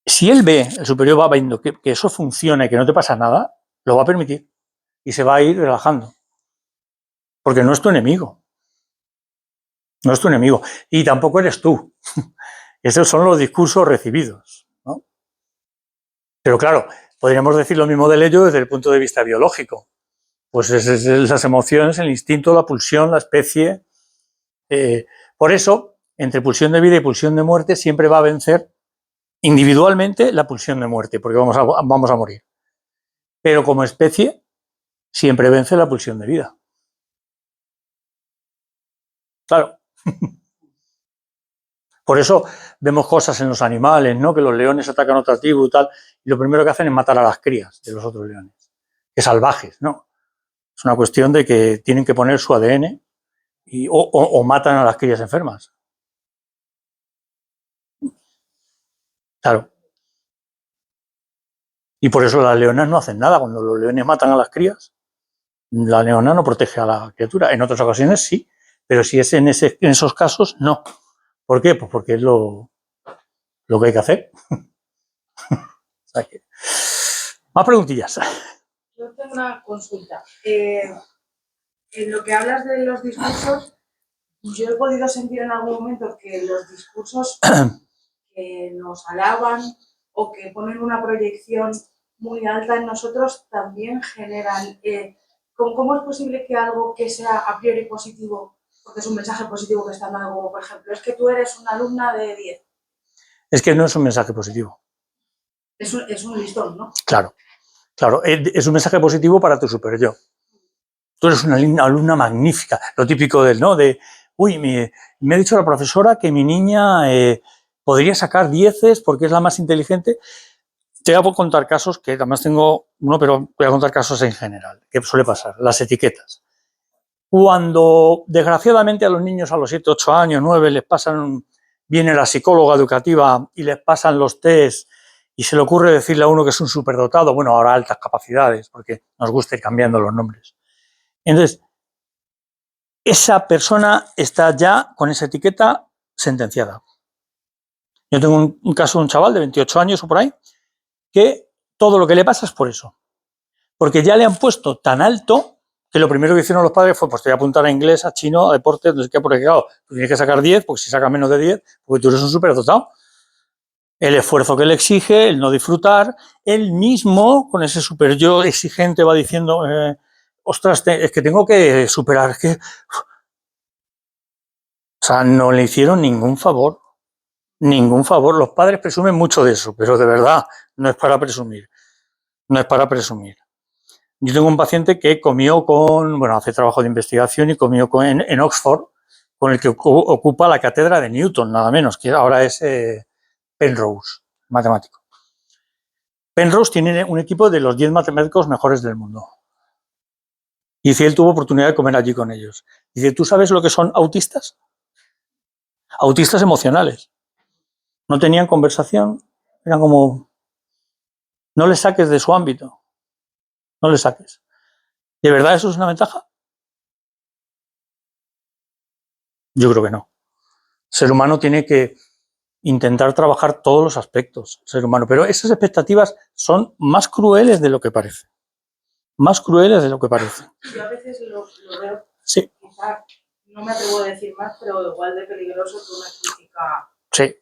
si él ve, el superior va viendo que eso funciona y que no te pasa nada, lo va a permitir y se va a ir relajando. Porque no es tu enemigo. No es tu enemigo. Y tampoco eres tú. Esos son los discursos recibidos, ¿no? Pero claro, podríamos decir lo mismo de ello desde el punto de vista biológico. Pues es las emociones, el instinto, la pulsión, la especie. Por eso, entre pulsión de vida y pulsión de muerte, siempre va a vencer individualmente la pulsión de muerte, porque vamos a morir. Pero como especie, siempre vence la pulsión de vida. Claro. Por eso vemos cosas en los animales, ¿no? Que los leones atacan a otra tribu y tal, y lo primero que hacen es matar a las crías de los otros leones. Que salvajes, ¿no? Es una cuestión de que tienen que poner su ADN o matan a las crías enfermas. Claro. Y por eso las leonas no hacen nada. Cuando los leones matan a las crías, la leona no protege a la criatura. En otras ocasiones sí, pero si es en esos casos, no. ¿Por qué? Pues porque es lo que hay que hacer. O sea que... Más preguntillas. Yo tengo una consulta. En lo que hablas de los discursos, yo he podido sentir en algún momento que los discursos que nos alaban o que ponen una proyección muy alta en nosotros también generan... ¿Cómo es posible que algo que sea a priori positivo, porque es un mensaje positivo que están dando, como por ejemplo, es que tú eres una alumna de 10? Es que no es un mensaje positivo. Es un listón, ¿no? Claro, claro. Es un mensaje positivo para tu superior. tú eres una alumna magnífica. Lo típico del, ¿no? De, uy, me ha dicho la profesora que mi niña podría sacar 10 porque es la más inteligente. Te voy a contar casos, que además tengo uno, pero voy a contar casos en general, que suele pasar, las etiquetas. Cuando, desgraciadamente, a los niños a los 7, 8 años, 9, les pasan, viene la psicóloga educativa y les pasan los test y se le ocurre decirle a uno que es un superdotado, bueno, ahora altas capacidades, porque nos gusta ir cambiando los nombres. Entonces, esa persona está ya con esa etiqueta sentenciada. Yo tengo un caso de un chaval de 28 años o por ahí, que todo lo que le pasa es por eso. Porque ya le han puesto tan alto que lo primero que hicieron los padres fue, pues te voy a apuntar a inglés, a chino, a deporte, no sé qué, porque claro, tú tienes que sacar 10, porque si sacas menos de 10, porque tú eres un superdotado. El esfuerzo que le exige, el no disfrutar, él mismo, con ese super yo exigente, va diciendo, ostras, es que tengo que superar, es que... O sea, no le hicieron ningún favor. Ningún favor. Los padres presumen mucho de eso, pero de verdad, no es para presumir. No es para presumir. Yo tengo un paciente que comió bueno, hace trabajo de investigación y comió en Oxford, con el que ocupa la cátedra de Newton, nada menos, que ahora es Penrose, matemático. Penrose tiene un equipo de los 10 matemáticos mejores del mundo. Y dice, él tuvo oportunidad de comer allí con ellos. Dice, ¿tú sabes lo que son autistas? Autistas emocionales. No tenían conversación, eran como... No les saques de su ámbito. No les saques. ¿De verdad eso es una ventaja? Yo creo que no. El ser humano tiene que intentar trabajar todos los aspectos, el ser humano. Pero esas expectativas son más crueles de lo que parece. Más crueles de lo que parece. Yo a veces lo veo, Sí. quizá, no me atrevo a decir más, pero igual de peligroso que una crítica. Sí.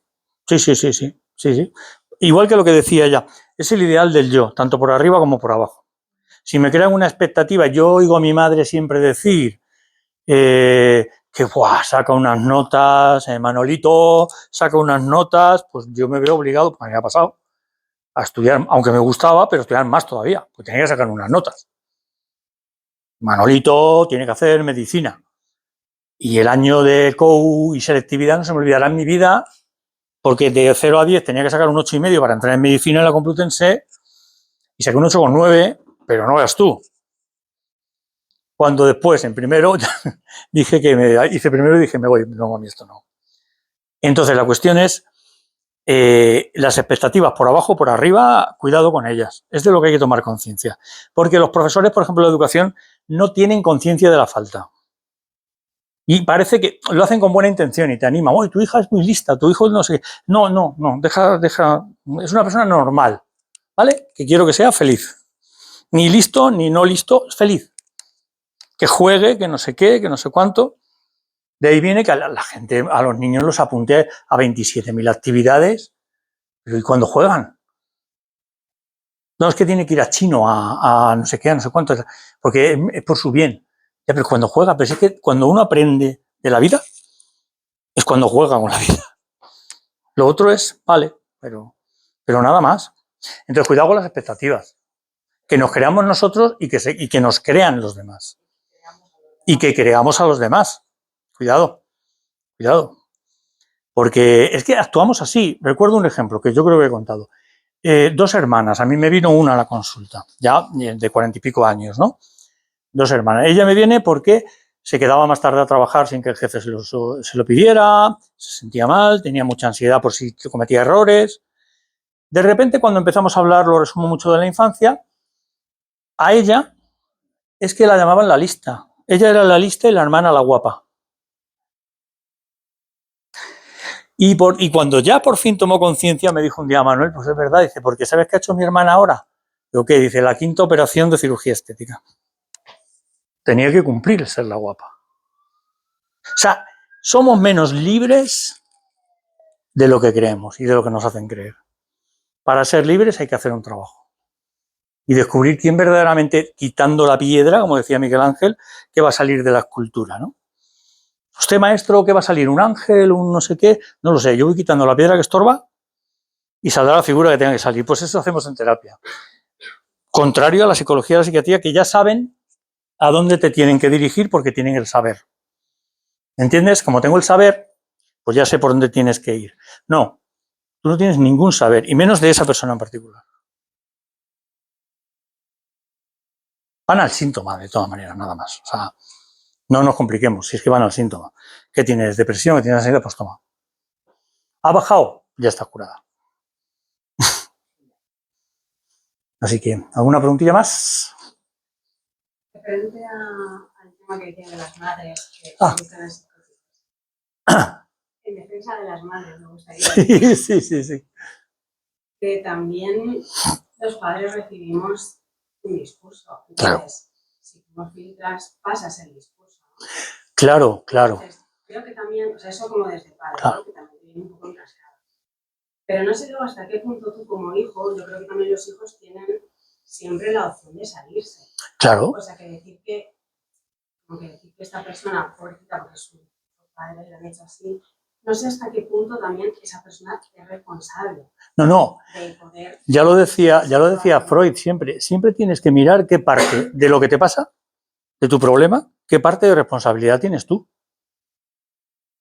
Igual que lo que decía ella, es el ideal del yo, tanto por arriba como por abajo. Si me crean una expectativa, yo oigo a mi madre siempre decir que saca unas notas, Manolito saca unas notas, pues yo me veo obligado, pues me ha pasado, a estudiar, aunque me gustaba, pero estudiar más todavía, pues tenía que sacar unas notas. Manolito tiene que hacer medicina. Y el año de COU y selectividad no se me olvidará en mi vida, porque de 0 a 10 tenía que sacar un 8,5 para entrar en medicina en la Complutense y saqué un 8,9, pero no veas tú. Cuando después, en primero, dije que hice primero y dije, me voy, no, a mí esto no. Entonces, la cuestión es, las expectativas por abajo, por arriba, cuidado con ellas. Es de lo que hay que tomar conciencia. Porque los profesores, por ejemplo, de educación, no tienen conciencia de la falta. Y parece que lo hacen con buena intención y te animan. Oye, tu hija es muy lista, tu hijo no sé qué. No, deja. Es una persona normal, ¿vale? Que quiero que sea feliz. Ni listo, ni no listo, feliz. Que juegue, que no sé qué, que no sé cuánto. De ahí viene que la gente, a los niños los apunte a 27.000 actividades. Pero ¿y cuando juegan? No, es que tiene que ir a chino, a no sé qué, a no sé cuánto, porque es por su bien. Ya, pero cuando juega, pero es que cuando uno aprende de la vida, es cuando juega con la vida. Lo otro es, vale, pero nada más. Entonces, cuidado con las expectativas. Que nos creamos nosotros y que nos crean los demás. Y que creamos a los demás. Cuidado. Porque es que actuamos así. Recuerdo un ejemplo que yo creo que he contado. 2 hermanas, a mí me vino una a la consulta, ya de 40 y pico años, ¿no? 2 hermanas. Ella me viene porque se quedaba más tarde a trabajar sin que el jefe se lo pidiera, se sentía mal, tenía mucha ansiedad por si cometía errores. De repente, cuando empezamos a hablar, lo resumo mucho de la infancia, a ella es que la llamaban la lista. Ella era la lista y la hermana la guapa. Y cuando ya por fin tomó conciencia, me dijo un día, Manuel, pues es verdad, dice, porque ¿sabes qué ha hecho mi hermana ahora? Digo, ¿qué? Dice, la 5ª operación de cirugía estética. Tenía que cumplir el ser la guapa. O sea, somos menos libres de lo que creemos y de lo que nos hacen creer. Para ser libres hay que hacer un trabajo. Y descubrir quién verdaderamente, quitando la piedra, como decía Miguel Ángel, que va a salir de la escultura, ¿no? Usted, maestro, ¿qué va a salir? ¿Un ángel? ¿Un no sé qué? No lo sé. Yo voy quitando la piedra que estorba y saldrá la figura que tenga que salir. Pues eso hacemos en terapia. Contrario a la psicología y la psiquiatría, que ya saben a dónde te tienen que dirigir porque tienen el saber. ¿Entiendes? Como tengo el saber, pues ya sé por dónde tienes que ir. No, tú no tienes ningún saber, y menos de esa persona en particular. Van al síntoma, de todas maneras, nada más. O sea, no nos compliquemos, si es que van al síntoma. ¿Qué tienes? ¿Depresión? ¿Qué tienes ansiedad? Pues toma. ¿Ha bajado? Ya está curada. Así que, ¿alguna preguntilla más? Referente al tema que decía de las madres, que Ah. están en defensa de las madres, me gustaría Sí. que también los padres recibimos un discurso. Claro. Entonces, si tú no filtras, pasas el discurso, ¿no? Claro. Entonces, creo que también, o sea, eso como desde padre, Claro. ¿no? Que también te viene un poco encascado. Pero no sé luego hasta qué punto tú como hijo, yo creo que también los hijos tienen siempre la opción de salirse. Claro. O sea, que decir que esta persona, pobrecita, porque su padre le han hecho así, no sé hasta qué punto también esa persona es responsable. No. De poder... Ya lo decía Freud siempre. Siempre tienes que mirar qué parte de lo que te pasa, de tu problema, qué parte de responsabilidad tienes tú.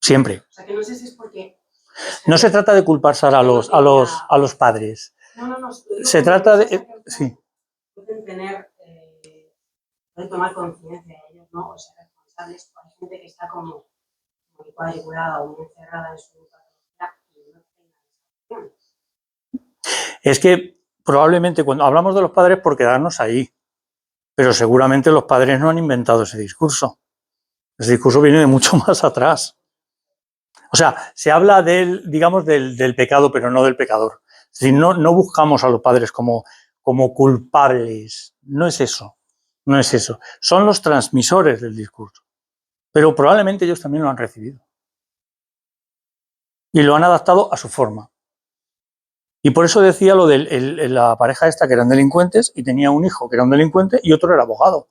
Siempre. O sea, que no sé si es porque... No se trata de culpar a los padres. No. Se trata de... Sí. Pueden tener... pueden tomar conciencia de ellos, ¿no? O ser responsables. Hay gente que está como muy cuadriculada o muy encerrada en su patología y no tiene esa opción. Es que probablemente cuando hablamos de los padres por quedarnos ahí, pero seguramente los padres no han inventado ese discurso. Ese discurso viene de mucho más atrás. O sea, se habla del pecado, pero no del pecador. Es decir, no buscamos a los padres como culpables. No es eso. Son los transmisores del discurso. Pero probablemente ellos también lo han recibido. Y lo han adaptado a su forma. Y por eso decía lo de la pareja esta que eran delincuentes y tenía un hijo que era un delincuente y otro era abogado.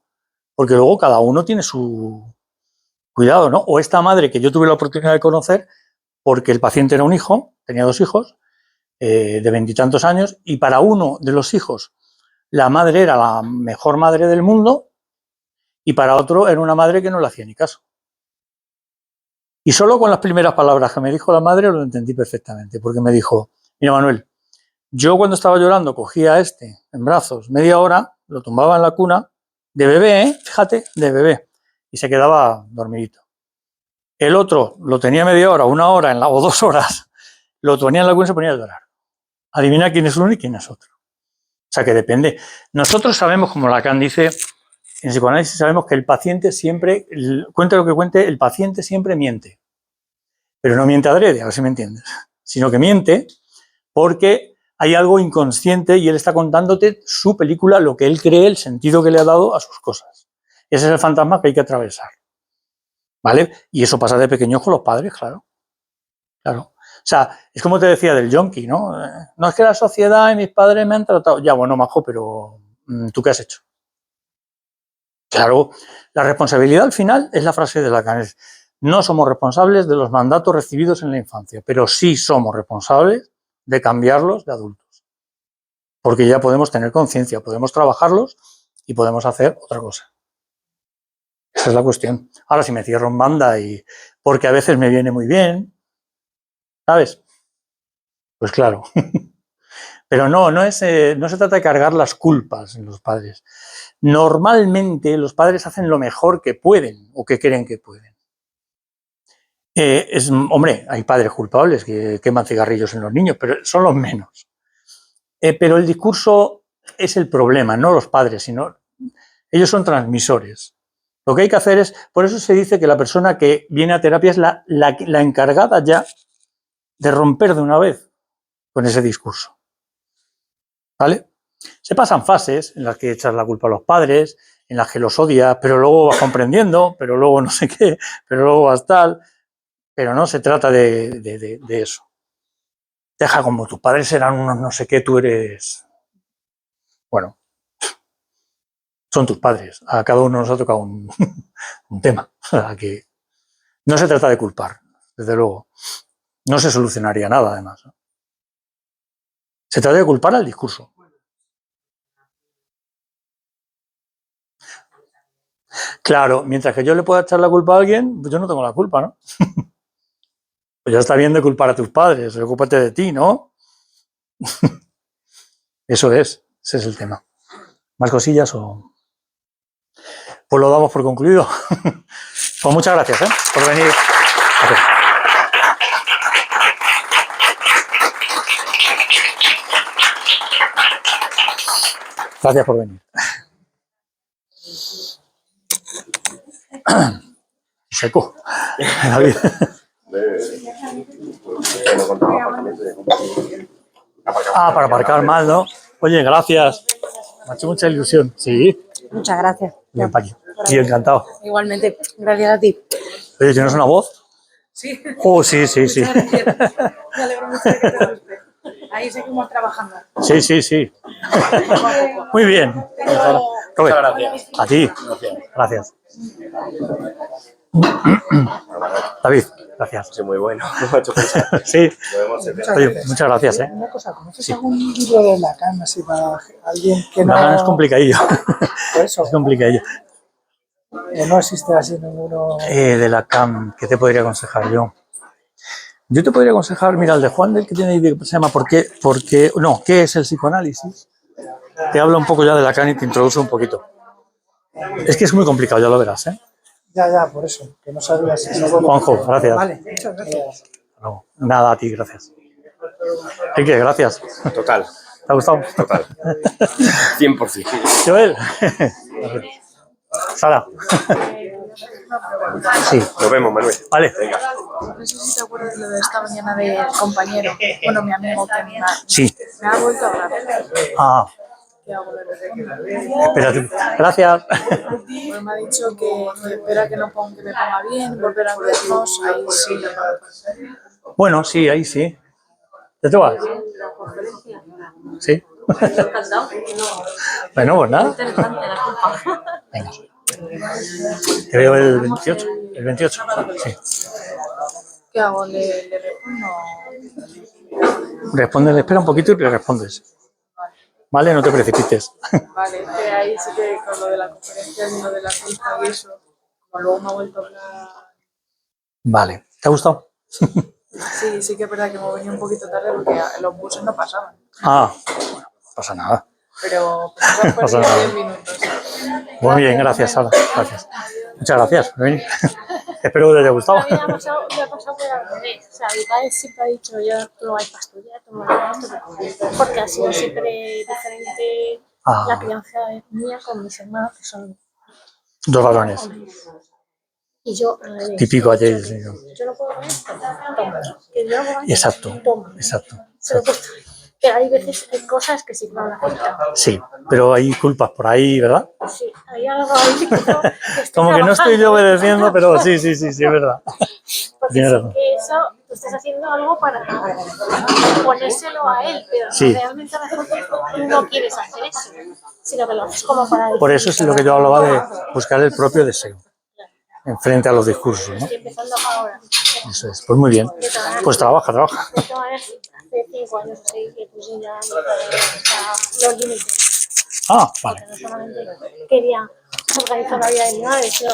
Porque luego cada uno tiene su cuidado, ¿no? O esta madre que yo tuve la oportunidad de conocer porque el paciente era un hijo, tenía 2 hijos de 20 y tantos años, y para uno de los hijos la madre era la mejor madre del mundo y para otro era una madre que no le hacía ni caso. Y solo con las primeras palabras que me dijo la madre lo entendí perfectamente, porque me dijo, mira Manuel, yo cuando estaba llorando cogía a este en brazos media hora, lo tumbaba en la cuna, de bebé, fíjate, de bebé, y se quedaba dormidito. El otro lo tenía media hora, 1 hora o 2 horas, lo ponía en la cuna y se ponía a llorar. Adivina quién es uno y quién es otro. O sea que depende. Nosotros sabemos, como Lacan dice, en psicoanálisis sabemos que el paciente siempre, cuente lo que cuente, el paciente siempre miente. Pero no miente adrede, a ver si me entiendes. Sino que miente porque hay algo inconsciente y él está contándote su película, lo que él cree, el sentido que le ha dado a sus cosas. Ese es el fantasma que hay que atravesar. ¿Vale? Y eso pasa de pequeños con los padres, claro. Claro. O sea, es como te decía del yonki, ¿no? No es que la sociedad y mis padres me han tratado. Ya, bueno, majo, pero ¿tú qué has hecho? Claro, la responsabilidad al final es la frase de Lacan. No somos responsables de los mandatos recibidos en la infancia, pero sí somos responsables de cambiarlos de adultos. Porque ya podemos tener conciencia, podemos trabajarlos y podemos hacer otra cosa. Esa es la cuestión. Ahora, si me cierro en banda porque a veces me viene muy bien, ¿sabes? Pues claro. Pero no se trata de cargar las culpas en los padres. Normalmente los padres hacen lo mejor que pueden o que creen que pueden. Hombre, hay padres culpables que queman cigarrillos en los niños, pero son los menos. Pero el discurso es el problema, no los padres, sino ellos son transmisores. Lo que hay que hacer es, por eso se dice que la persona que viene a terapia es la encargada ya de romper de una vez con ese discurso. ¿Vale? Se pasan fases en las que echas la culpa a los padres, en las que los odias, pero luego vas comprendiendo, pero luego no sé qué, pero luego vas tal. Pero no se trata de eso. Deja como tus padres serán unos no sé qué, tú eres... Bueno, son tus padres. A cada uno nos ha tocado un tema. O sea, que no se trata de culpar, desde luego. No se solucionaría nada, además. Se trata de culpar al discurso. Claro, mientras que yo le pueda echar la culpa a alguien, pues yo no tengo la culpa, ¿no? Pues ya está bien de culpar a tus padres, ocúpate de ti, ¿no? Eso es, ese es el tema. ¿Más cosillas o...? Pues lo damos por concluido. Pues muchas gracias, por venir. Gracias. Gracias por venir. Seco. David. Ah, para aparcar mal, ¿no? Oye, gracias. Me ha hecho mucha ilusión. Sí. Muchas gracias. Bien, Paqui. Y encantado. Igualmente, gracias a ti. Oye, ¿tienes una voz? Sí. Oh, sí, sí, sí. Me alegro mucho de que te guste. Ahí seguimos trabajando. Sí, sí, sí. Muy bien. Robert, gracias. A ti. Gracias. David, gracias. Sí, muy bueno. Me ha hecho pensar. Sí. Podemos ser. Oye, muchas gracias, Una cosa, ¿conoces algún libro de Lacan así para alguien que no... Lacan es complicadillo. Por eso, Es complicadillo. no existe así ninguno... De Lacan, ¿qué te podría aconsejar yo? Yo te podría aconsejar, mira, el de Juan del que tiene ahí, se llama no, ¿qué es el psicoanálisis? Te habla un poco ya de Lacan y te introduce un poquito. Es que es muy complicado, ya lo verás, ¿eh? Ya, por eso, que no sabías si... Juanjo, gracias. Vale, muchas gracias. No, nada, a ti, gracias. Enrique, gracias. Total, ¿Te ha gustado? total. 100%. Joel. Sara. Sí, Nos vemos, Manuel. vale. Venga. No sé si te acuerdas lo de esta mañana del compañero, bueno, mi amigo que Sí. me ha vuelto a hablar. Ah, ¿Qué hago? ¿Le respondo? espérate. Gracias. Pues me ha dicho que espera que me ponga bien, volver a vernos, ahí sí. Bueno, sí, ahí sí. ¿Ya te vas? La conferencia. Sí. Encantado. Bueno, pues nada. Interesante la culpa. Venga. Te veo el 28. El 28. Sí. ¿Qué hago? ¿Le respondo? Responde, espera un poquito y le respondes. Vale, no te precipites. Vale, que ahí sí que con lo de la conferencia y lo de la culpa y eso, como luego me ha vuelto a hablar. Vale. ¿Te ha gustado? Sí, sí que es verdad que me venía un poquito tarde porque los buses no pasaban. Ah, bueno, no pasa nada. Pero pues, Pasa perdido nada. 10 minutos. Muy bien, gracias, Sara. Gracias. Muchas gracias por venir. Espero que te haya gustado. A mí me ha pasado por al revés. O sea, mi padre siempre ha dicho, ya tú no vas para estudiar, tú no vas para esto, porque ha sido siempre diferente Ah. la crianza mía con mis hermanos, que son Dos varones. hombres. Y yo, al revés. Típico ayer. Sí. Yo no puedo con esto, toma. Que yo no puedo con esto, Exacto. toma. Exacto. Se lo he puesto. Pero hay veces, hay cosas que sí que van a afectar. Sí, pero hay culpas por ahí, ¿verdad? Sí, hay algo ahí que estoy Como que no estoy yo obedeciendo, pero sí, es verdad. Porque Tienes sí razón. que eso, tú estás haciendo algo para ponérselo a él, pero Sí. realmente a lo mejor tú no quieres hacer eso, sino que lo haces como para Por eso es lo que yo hablaba de buscar el propio deseo enfrente a los discursos, ¿no? Estoy empezando ahora. Eso es. Pues muy bien. Pues trabaja. De todas maneras, hace 5 años o 6 que puse ya los límites. Ah, vale. Porque no solamente quería organizar la vida de mi madre, sino